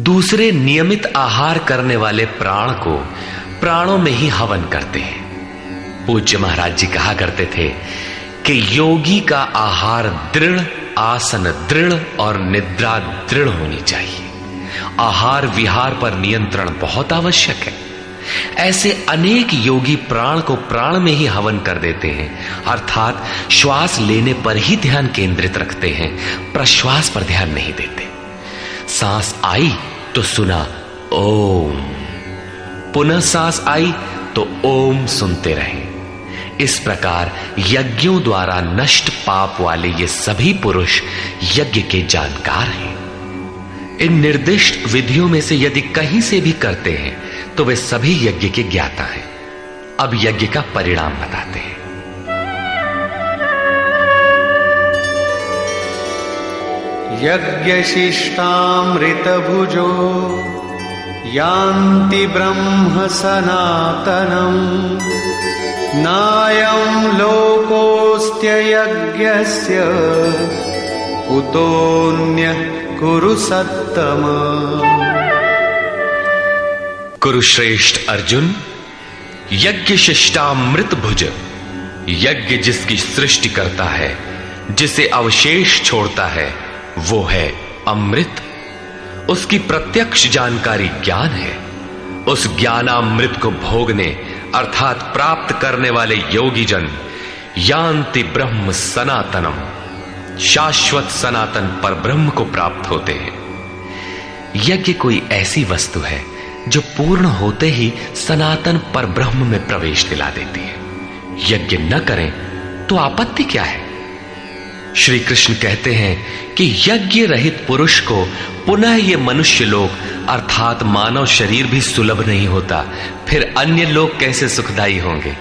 दूसरे नियमित आहार करने वाले प्राण को प्राणों में ही हवन करते हैं। पूज्य महाराज जी कहा करते थे कि योगी का आहार दृढ़, आसन दृढ़ और निद्रा दृढ़ होनी चाहिए। आहार विहार पर नियंत्रण बहुत आवश्यक है। ऐसे अनेक योगी प्राण को प्राण में ही हवन कर देते हैं, अर्थात श्वास लेने पर ही ध्यान केंद्रित रखते हैं, प्रश्वास पर ध्यान नहीं देते। सांस आई तो सुना ओम, पुनः सांस आई तो ओम सुनते रहे। इस प्रकार यज्ञों द्वारा नष्ट पाप वाले ये सभी पुरुष यज्ञ के जानकार हैं। इन निर्दिष्ट विधियों में से यदि कहीं से भी करते हैं तो वे सभी यज्ञ के ज्ञाता हैं। अब यज्ञ का परिणाम बताते हैं। यज्ञशिष्टामृतभुजो यान्ति ब्रह्म सनातनम् नायं लोकोऽस्त्ययज्ञस्य कुतोऽन्यः कुरु सत्तम। कुरुश्रेष्ठ अर्जुन, यज्ञ शिष्टामृत भुज, यज्ञ जिसकी सृष्टि करता है, जिसे अवशेष छोड़ता है, वो है अमृत। उसकी प्रत्यक्ष जानकारी ज्ञान है। उस ज्ञानामृत को भोगने अर्थात प्राप्त करने वाले योगी जन यान्ति ब्रह्म सनातनम, शाश्वत सनातन पर ब्रह्म को प्राप्त होते हैं। यज्ञ कोई ऐसी वस्तु है जो पूर्ण होते ही सनातन पर ब्रह्म में प्रवेश दिला देती है। यज्ञ न करें तो आपत्ति क्या है? श्री कृष्ण कहते हैं कि यज्ञ रहित पुरुष को पुनः ये मनुष्य लोक अर्थात मानव शरीर भी सुलभ नहीं होता, फिर अन्य लोग कैसे सुखदायी होंगे?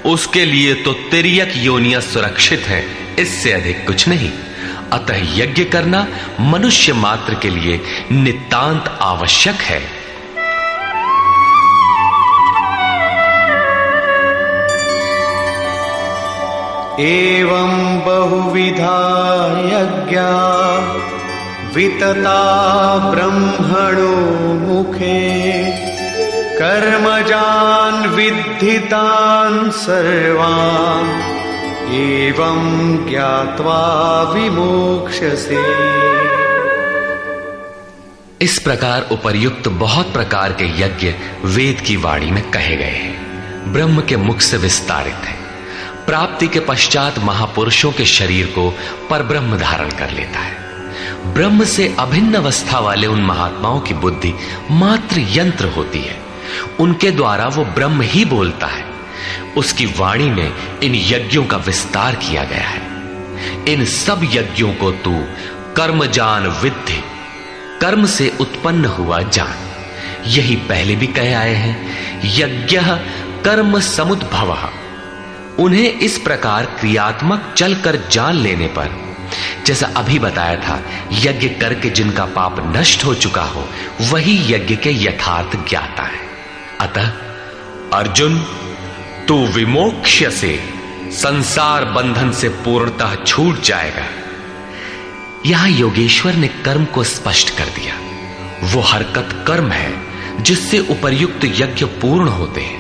उसके लिए तो तिर्यक योनियां सुरक्षित हैं, इससे अधिक कुछ नहीं। अतः यज्ञ करना मनुष्य मात्र के लिए नितांत आवश्यक है। एवं बहुविधा यज्ञा वितता ब्रह्मणो मुखे कर्मजान् विद्धितान् सर्वान् एवं ज्ञात्वा विमोक्ष्यसे। इस प्रकार उपर्युक्त बहुत प्रकार के यज्ञ वेद की वाणी में कहे गए हैं, ब्रह्म के मुख से विस्तारित है। प्राप्ति के पश्चात महापुरुषों के शरीर को परब्रह्म धारण कर लेता है। ब्रह्म से अभिन्न अवस्था वाले उन महात्माओं की बुद्धि मात्र यंत्र होती है, उनके द्वारा वो ब्रह्म ही बोलता है। उसकी वाणी में इन यज्ञों का विस्तार किया गया है। इन सब यज्ञों को तू कर्मजान विद्धि, कर्म से उत्पन्न हुआ जान। यही पहले भी कहे आए हैं, यज्ञः कर्म समुद्भवः। उन्हें इस प्रकार क्रियात्मक चलकर जान लेने पर, जैसा अभी बताया था, यज्ञ करके जिनका पाप नष्ट हो चुका हो वही यज्ञ के यथार्थ ज्ञाता है। अतः अर्जुन, तू विमोक्ष्य से संसार बंधन से पूर्णतः छूट जाएगा। यहां योगेश्वर ने कर्म को स्पष्ट कर दिया। वो हरकत कर्म है जिससे उपर्युक्त यज्ञ पूर्ण होते हैं।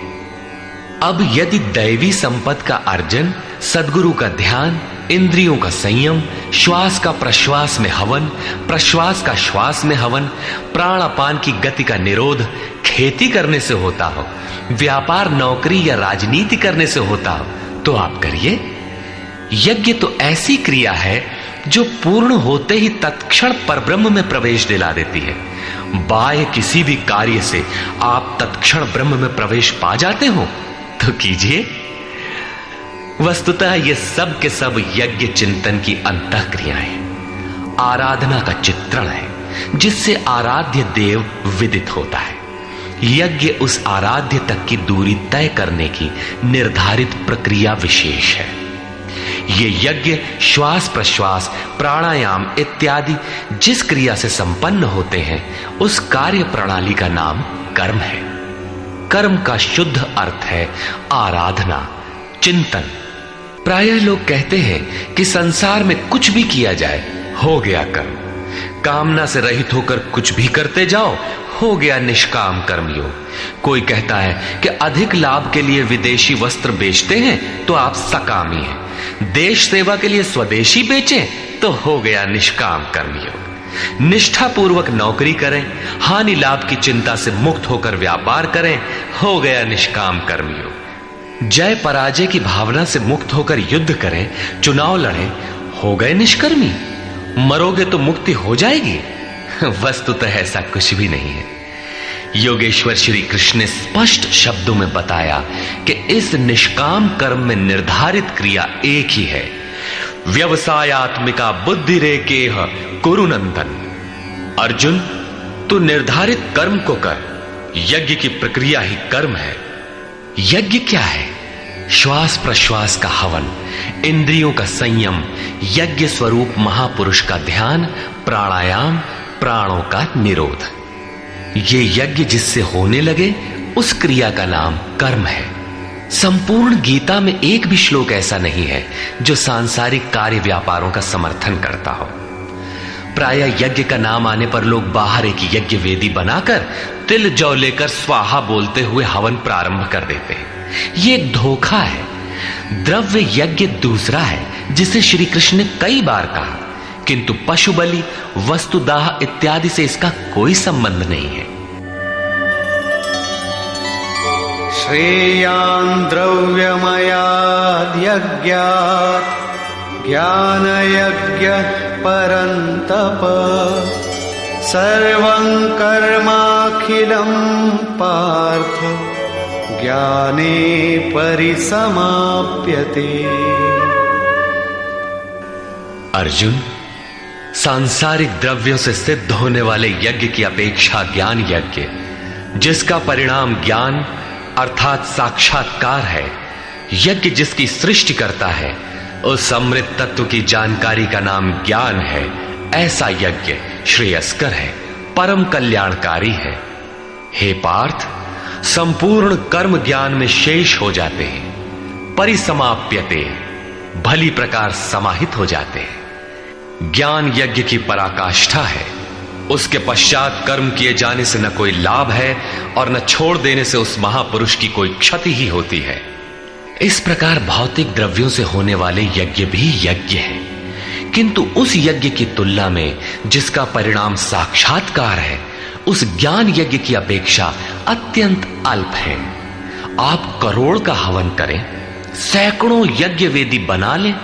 अब यदि दैवी संपत्ति का अर्जन, सद्गुरु का ध्यान, इंद्रियों का संयम, श्वास का प्रश्वास में हवन, प्रश्वास का श्वास में हवन, प्राणापान की गति का निरोध खेती करने से होता हो, व्यापार, नौकरी या राजनीति करने से होता हो, तो आप करिए। यज्ञ तो ऐसी क्रिया है जो पूर्ण होते ही तत्क्षण परब्रह्म में प्रवेश दिला देती है। बाह्य किसी भी कार्य से आप तत्क्षण ब्रह्म में प्रवेश पा जाते हो तो कीजिए। वस्तुतः ये सब के सब यज्ञ चिंतन की अंतःक्रियाएं, आराधना का चित्रण है जिससे आराध्य देव विदित होता है। यज्ञ उस आराध्य तक की दूरी तय करने की निर्धारित प्रक्रिया विशेष है। ये यज्ञ श्वास प्रश्वास, प्राणायाम इत्यादि जिस क्रिया से संपन्न होते हैं उस कार्य प्रणाली का नाम कर्म है। कर्म का शुद्ध अर्थ है आराधना, चिंतन। प्रायः लोग कहते हैं कि संसार में कुछ भी किया जाए हो गया कर्म, कामना से रहित होकर कुछ भी करते जाओ हो गया निष्काम कर्मयोग। कोई कहता है कि अधिक लाभ के लिए विदेशी वस्त्र बेचते हैं तो आप सकामी हैं, देश सेवा के लिए स्वदेशी बेचें तो हो गया निष्काम कर्मयोग। निष्ठापूर्वक नौकरी करें, हानि लाभ की चिंता से मुक्त होकर व्यापार करें, हो गया निष्काम कर्मयोग। जय पराजय की भावना से मुक्त होकर युद्ध करें, चुनाव लड़ें, हो गए निष्कर्मी। मरोगे तो मुक्ति हो जाएगी। वस्तुतः ऐसा कुछ भी नहीं है। योगेश्वर श्री कृष्ण ने स्पष्ट शब्दों में बताया कि इस निष्काम कर्म में निर्धारित क्रिया एक ही है, व्यवसायात्मिका बुद्धि रेकेह कुरुनंदन। अर्जुन, तू निर्धारित कर्म को कर। यज्ञ की प्रक्रिया ही कर्म है। यज्ञ क्या है? श्वास प्रश्वास का हवन, इंद्रियों का संयम, यज्ञ स्वरूप महापुरुष का ध्यान, प्राणायाम, प्राणों का निरोध। ये यज्ञ जिससे होने लगे उस क्रिया का नाम कर्म है। संपूर्ण गीता में एक भी श्लोक ऐसा नहीं है जो सांसारिक कार्य व्यापारों का समर्थन करता हो। प्रायः यज्ञ का नाम आने पर लोग बाहर एक यज्ञ वेदी बनाकर तिल जौ लेकर स्वाहा बोलते हुए हवन प्रारंभ कर देते हैं। ये धोखा है। द्रव्य यज्ञ दूसरा है जिसे श्री कृष्ण ने कई बार कहा, किंतु पशु बलि, वस्तुदाह इत्यादि से इसका कोई संबंध नहीं है। श्रेयान् द्रव्यमयाद् यज्ञात् ज्ञानयज्ञः परन्तप सर्वं कर्माखिलं पार्थ ज्ञाने परिसमाप्यते। अर्जुन, सांसारिक द्रव्यों से सिद्ध होने वाले यज्ञ की अपेक्षा ज्ञान यज्ञ, जिसका परिणाम ज्ञान अर्थात साक्षात्कार है, यज्ञ जिसकी सृष्टि करता है, उस अमृत तत्व की जानकारी का नाम ज्ञान है। ऐसा यज्ञ श्रेयस्कर है, परम कल्याणकारी है। हे पार्थ, संपूर्ण कर्म ज्ञान में शेष हो जाते हैं। परिसमाप्यते, भली प्रकार समाहित हो जाते हैं। ज्ञान यज्ञ की पराकाष्ठा है। उसके पश्चात कर्म किए जाने से न कोई लाभ है और न छोड़ देने से उस महापुरुष की कोई क्षति ही होती है। इस प्रकार भौतिक द्रव्यों से होने वाले यज्ञ भी यज्ञ है, किंतु उस यज्ञ की तुलना में जिसका परिणाम साक्षात्कार है, उस ज्ञान यज्ञ की अपेक्षा अत्यंत अल्प है। आप करोड़ का हवन करें, सैकड़ों यज्ञ वेदी बना लें,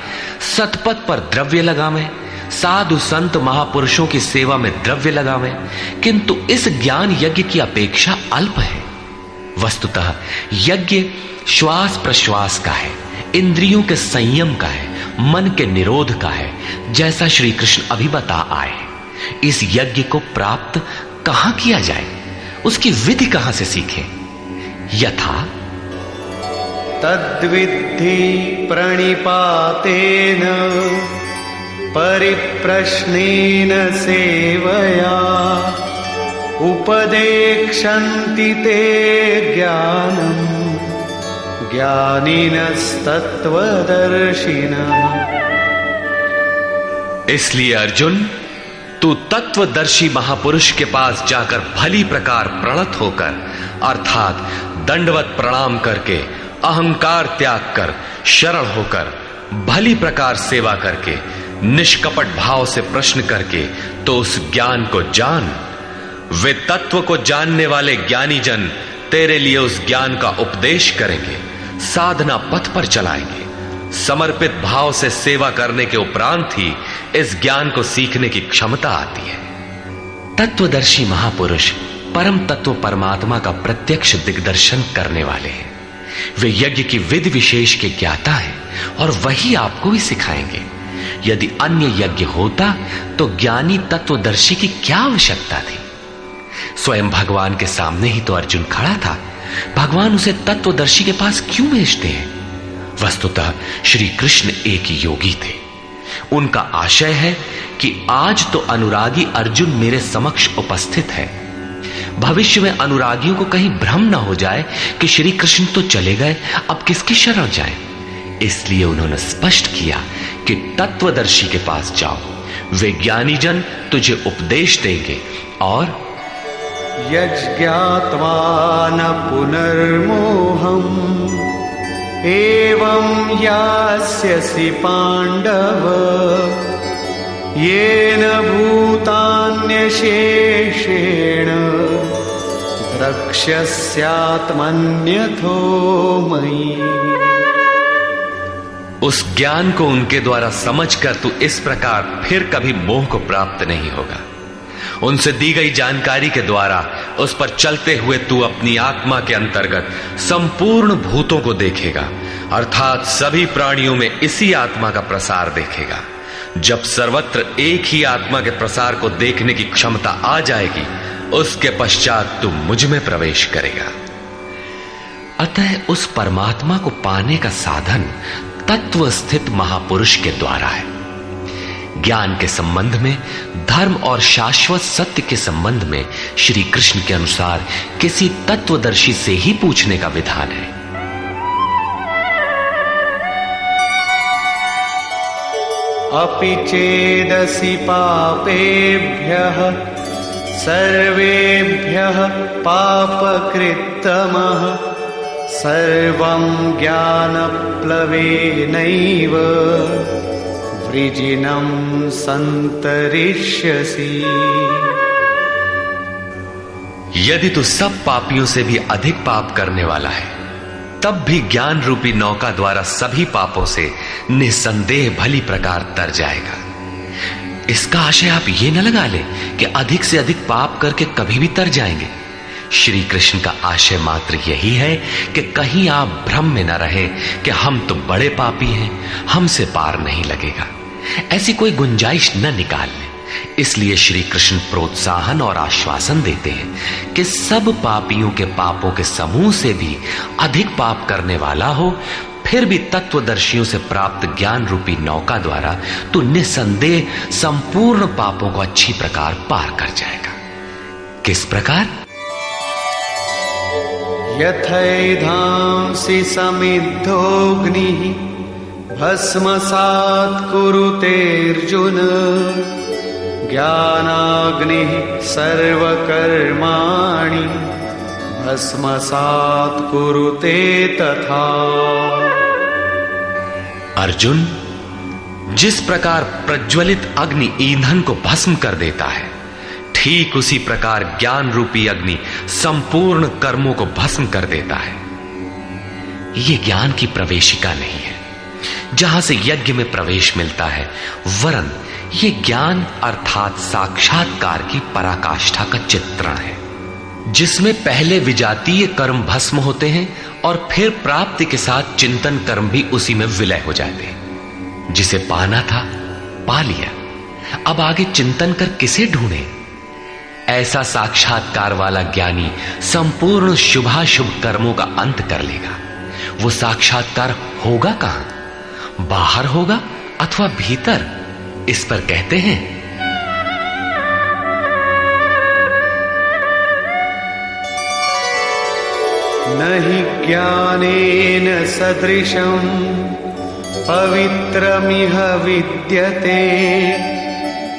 सतपथ पर द्रव्य लगावें, साधु संत महापुरुषों की सेवा में द्रव्य लगावें, किंतु इस ज्ञान यज्ञ की अपेक्षा अल्प है। वस्तुतः यज्ञ श्वास प्रश्वास का है, इंद्रियों के संयम का है, मन के निरोध का है, जैसा श्री कृष्ण अभी बता आए। इस यज्ञ को प्राप्त कहां किया जाए, उसकी विधि कहां से सीखें? यथा तद्विद्धि प्रणिपातेन परिप्रश्नेन सेवया उपदेक्षन्ति ते ज्ञानम् ज्ञानिनस्तत्त्वदर्शिनः। इसलिए अर्जुन, तू तत्वदर्शी महापुरुष के पास जाकर भली प्रकार प्रणत होकर, अर्थात दंडवत प्रणाम करके, अहंकार त्याग कर, शरण होकर, भली प्रकार सेवा करके, निष्कपट भाव से प्रश्न करके तो उस ज्ञान को जान। वे तत्व को जानने वाले ज्ञानी जन तेरे लिए उस ज्ञान का उपदेश करेंगे, साधना पथ पर चलाएंगे। समर्पित भाव से सेवा करने के उपरांत ही इस ज्ञान को सीखने की क्षमता आती है। तत्वदर्शी महापुरुष परम तत्व परमात्मा का प्रत्यक्ष दिग्दर्शन करने वाले हैं। वे यज्ञ की विधि विशेष के ज्ञाता हैं और वही आपको भी सिखाएंगे। यदि अन्य यज्ञ होता तो ज्ञानी तत्वदर्शी की क्या आवश्यकता थी? स्वयं भगवान के सामने ही तो अर्जुन खड़ा था। भगवान उसे तत्वदर्शी के पास क्यों भेजते हैं? वस्तुतः श्री कृष्ण एक योगी थे। उनका आशय है कि आज तो अनुरागी अर्जुन मेरे समक्ष उपस्थित है, भविष्य में अनुरागियों को कहीं भ्रम न हो जाए कि श्री कृष्ण तो चले गए, अब किसकी शरण जाए। इसलिए उन्होंने स्पष्ट किया कि तत्वदर्शी के पास जाओ, वे ज्ञानी जन तुझे उपदेश देंगे और यज्ञात्वा न पुनर्मोहम् एवं यास्यसि पांडव येन भूतान्यशेषेण द्रक्ष्यस्यात्मन्यथो मयि। उस ज्ञान को उनके द्वारा समझकर तू इस प्रकार फिर कभी मोह को प्राप्त नहीं होगा। उनसे दी गई जानकारी के द्वारा उस पर चलते हुए तू अपनी आत्मा के अंतर्गत संपूर्ण भूतों को देखेगा, अर्थात सभी प्राणियों में इसी आत्मा का प्रसार देखेगा। जब सर्वत्र एक ही आत्मा के प्रसार को देखने की क्षमता आ जाएगी, उसके पश्चात तू मुझ में प्रवेश करेगा। अतः उस परमात्मा को पाने का साधन तत्व स्थित महापुरुष के द्वारा है। ज्ञान के संबंध में, धर्म और शाश्वत सत्य के संबंध में श्री कृष्ण के अनुसार किसी तत्वदर्शी से ही पूछने का विधान है। अपि चेदसि पापेभ्यः सर्वेभ्यः पापकृत्तमः सर्वं ज्ञानप्लवेनैव वृजिनं संतरिष्यसि। यदि तू सब पापियों से भी अधिक पाप करने वाला है, तब भी ज्ञान रूपी नौका द्वारा सभी पापों से निसंदेह भली प्रकार तर जाएगा। इसका आशय आप ये न लगा ले कि अधिक से अधिक पाप करके कभी भी तर जाएंगे। श्री कृष्ण का आशय मात्र यही है कि कहीं आप भ्रम में न रहे कि हम तो बड़े पापी हैं, हमसे पार नहीं लगेगा। ऐसी कोई गुंजाइश न निकाल लें। इसलिए श्री कृष्ण प्रोत्साहन और आश्वासन देते हैं कि सब पापियों के पापों के समूह से भी अधिक पाप करने वाला हो, फिर भी तत्वदर्शियों से प्राप्त ज्ञान रूपी नौका द्वारा तू निसंदेह संपूर्ण पापों को अच्छी प्रकार पार कर जाएगा। किस प्रकार? यथैधांसि समिद्धोऽग्निः भस्मसात् कुरुतेऽर्जुन ज्ञानाग्निः सर्वकर्माणि भस्मसात् कुरुते तथा। अर्जुन, जिस प्रकार प्रज्वलित अग्नि ईंधन को भस्म कर देता है, ठीक उसी प्रकार ज्ञान रूपी अग्नि संपूर्ण कर्मों को भस्म कर देता है। यह ज्ञान की प्रवेशिका नहीं है जहां से यज्ञ में प्रवेश मिलता है, वरन यह ज्ञान अर्थात साक्षात्कार की पराकाष्ठा का चित्रण है, जिसमें पहले विजातीय कर्म भस्म होते हैं और फिर प्राप्ति के साथ चिंतन कर्म भी उसी में विलय हो जाते हैं। जिसे पाना था पा लिया, अब आगे चिंतन कर किसे ढूंढे? ऐसा साक्षात्कार वाला ज्ञानी संपूर्ण शुभाशुभ कर्मों का अंत कर लेगा। वो साक्षात्कार होगा कहां? बाहर होगा अथवा भीतर? इस पर कहते हैं, नहि ज्ञानेन सदृशं पवित्रमिह विद्यते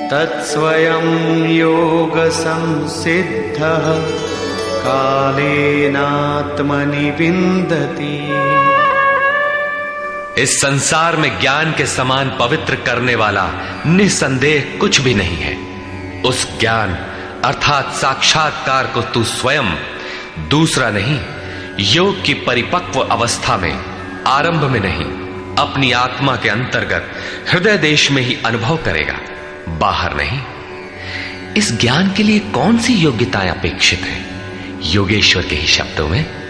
तत्स्वयं योग संसिद्धः कालेनात्मनि विन्दति। इस संसार में ज्ञान के समान पवित्र करने वाला निसंदेह कुछ भी नहीं है। उस ज्ञान अर्थात साक्षात्कार को तू स्वयं, दूसरा नहीं, योग की परिपक्व अवस्था में, आरंभ में नहीं, अपनी आत्मा के अंतर्गत हृदय देश में ही अनुभव करेगा, बाहर नहीं। इस ज्ञान के लिए कौन सी योग्यताएं अपेक्षित है? योगेश्वर के ही शब्दों में,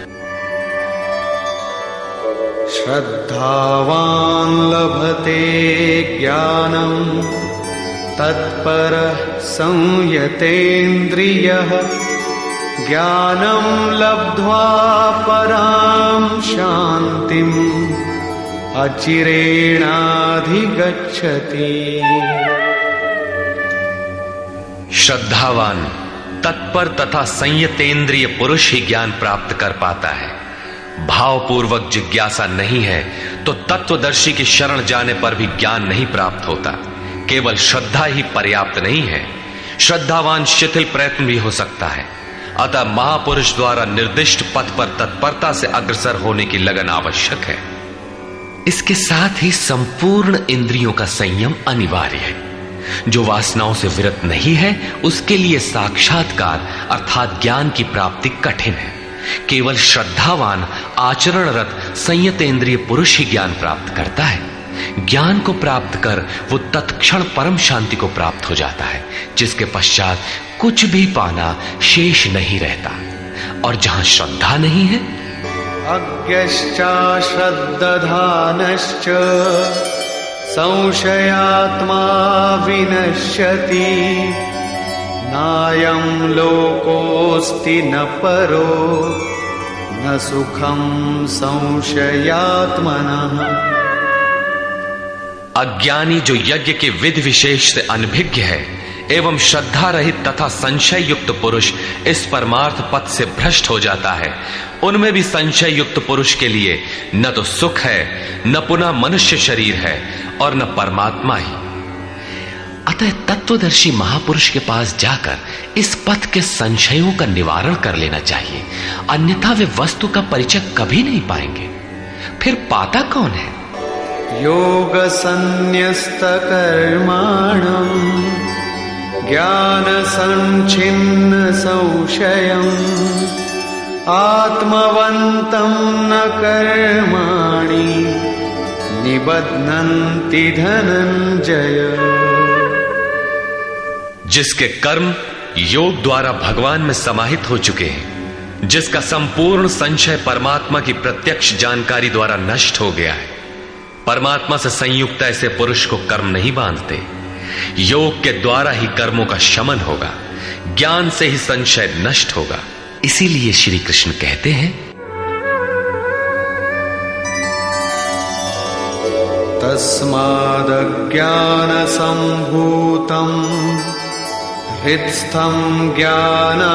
श्रद्धावान लभते ज्ञानम तत्परः संयतेन्द्रियः ज्ञानम लब्ध्वा परां शांतिम अचिरेणाधिगच्छति। श्रद्धावान, तत्पर तथा संयतेंद्रिय पुरुष ही ज्ञान प्राप्त कर पाता है। भावपूर्वक जिज्ञासा नहीं है तो तत्वदर्शी की शरण जाने पर भी ज्ञान नहीं प्राप्त होता। केवल श्रद्धा ही पर्याप्त नहीं है, श्रद्धावान शिथिल प्रयत्न भी हो सकता है। अतः महापुरुष द्वारा निर्दिष्ट पथ पर तत्परता से अग्रसर होने की लगन आवश्यक है। इसके साथ ही संपूर्ण इंद्रियों का संयम अनिवार्य है। जो वासनाओं से विरत नहीं है उसके लिए साक्षात्कार अर्थात ज्ञान की प्राप्ति कठिन है। केवल श्रद्धावान आचरणरत संयतेंद्रिय पुरुष ही ज्ञान प्राप्त करता है। ज्ञान को प्राप्त कर वो तत्क्षण परम शांति को प्राप्त हो जाता है, जिसके पश्चात कुछ भी पाना शेष नहीं रहता। और जहां श्रद्धा नहीं है, अज्ञश्चा श्रद्धानश्च संशयात्मा विनश्यति नायं लोकोस्ति न परो न सुखम संशयात्मनः। अज्ञानी जो यज्ञ के विधि विशेष से अनभिज्ञ है एवं श्रद्धा रहित तथा संशय युक्त पुरुष इस परमार्थ पथ से भ्रष्ट हो जाता है। उनमें भी संशय युक्त पुरुष के लिए न तो सुख है, न पुनः मनुष्य शरीर है और न परमात्मा ही। अतः तत्वदर्शी महापुरुष के पास जाकर इस पथ के संशयों का निवारण कर लेना चाहिए, अन्यथा वे वस्तु का परिचय कभी नहीं पाएंगे। फिर पाता कौन है? योग संन्यस्त कर्माणं ज्ञान संचिन्न संशयम् आत्मवन्तं न कर्माणि निबध्नन्ति धनंजय। जिसके कर्म योग द्वारा भगवान में समाहित हो चुके हैं, जिसका संपूर्ण संशय परमात्मा की प्रत्यक्ष जानकारी द्वारा नष्ट हो गया है, परमात्मा से संयुक्त ऐसे पुरुष को कर्म नहीं बांधते। योग के द्वारा ही कर्मों का शमन होगा, ज्ञान से ही संशय नष्ट होगा। इसीलिए श्री कृष्ण कहते हैं, तस्मादज्ञान संभूतं हृत्स्थं ज्ञानासिनात्मनः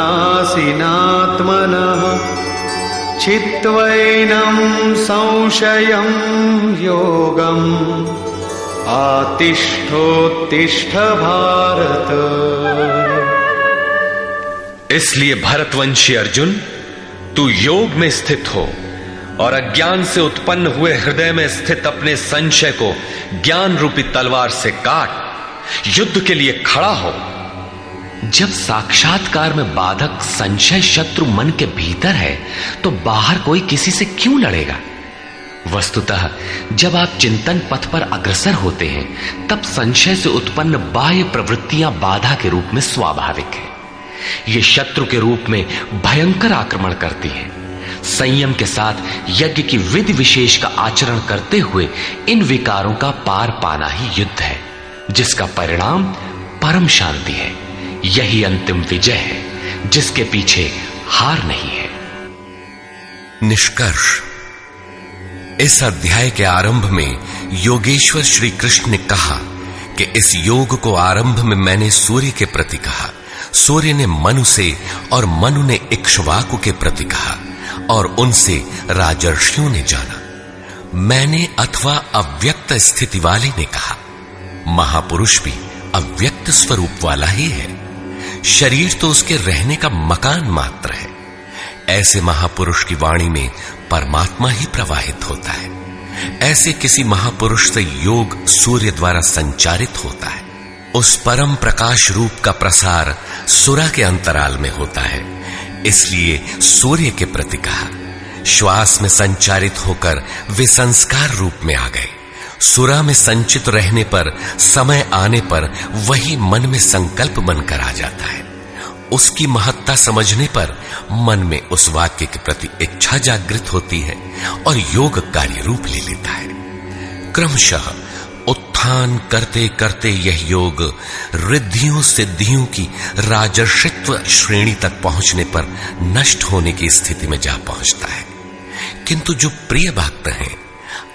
चित्वैनं संशयं योगम् आतिष्ठोत्तिष्ठ भारत। इसलिए भरतवंशी अर्जुन, तू योग में स्थित हो और अज्ञान से उत्पन्न हुए हृदय में स्थित अपने संशय को ज्ञान रूपी तलवार से काट युद्ध के लिए खड़ा हो। जब साक्षात्कार में बाधक संशय शत्रु मन के भीतर है तो बाहर कोई किसी से क्यों लड़ेगा? वस्तुतः जब आप चिंतन पथ पर अग्रसर होते हैं तब संशय से उत्पन्न बाह्य प्रवृत्तियां बाधा के रूप में स्वाभाविक है। ये शत्रु के रूप में भयंकर आक्रमण करती हैं। संयम के साथ यज्ञ की विधि विशेष का आचरण करते हुए इन विकारों का पार पाना ही युद्ध है, जिसका परिणाम परम शांति है। यही अंतिम विजय है जिसके पीछे हार नहीं है। निष्कर्ष, इस अध्याय के आरंभ में योगेश्वर श्री कृष्ण ने कहा कि इस योग को आरंभ में मैंने सूर्य के प्रति कहा, सूर्य ने मनु से और मनु ने इक्ष्वाकु के प्रति कहा और उनसे राजर्षियों ने जाना। मैंने अथवा अव्यक्त स्थिति वाले ने कहा। महापुरुष भी अव्यक्त स्वरूप वाला ही है। शरीर तो उसके रहने का मकान मात्र है। ऐसे महापुरुष की वाणी में परमात्मा ही प्रवाहित होता है। ऐसे किसी महापुरुष से योग सूर्य द्वारा संचारित होता है। उस परम प्रकाश रूप का प्रसार सुरा के अंतराल में होता है, इसलिए सूर्य के प्रति कहा। श्वास में संचारित होकर वे संस्कार रूप में आ गए। सुरा में संचित रहने पर समय आने पर वही मन में संकल्प बनकर आ जाता है। उसकी महत्ता समझने पर मन में उस वाक्य के प्रति इच्छा जागृत होती है और योग कार्य रूप ले लेता है। क्रमशः उत्थान करते करते यह योग रिद्धियों सिद्धियों की राजर्षित्व श्रेणी तक पहुंचने पर नष्ट होने की स्थिति में जा पहुंचता है। किंतु जो प्रिय भक्त हैं,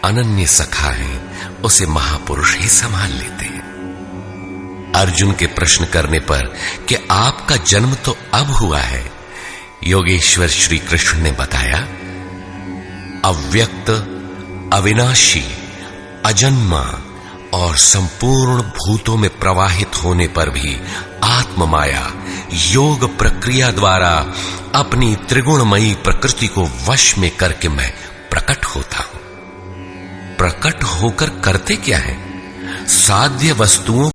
अनन्य सखा हैं, उसे महापुरुष ही संभाल लेते हैं। अर्जुन के प्रश्न करने पर कि आपका जन्म तो अब हुआ है, योगेश्वर श्री कृष्ण ने बताया, अव्यक्त, अविनाशी, अजन्मा और संपूर्ण भूतों में प्रवाहित होने पर भी आत्म माया योग प्रक्रिया द्वारा अपनी त्रिगुणमयी प्रकृति को वश में करके मैं प्रकट होता हूं। प्रकट होकर करते क्या है? साध्य वस्तुओं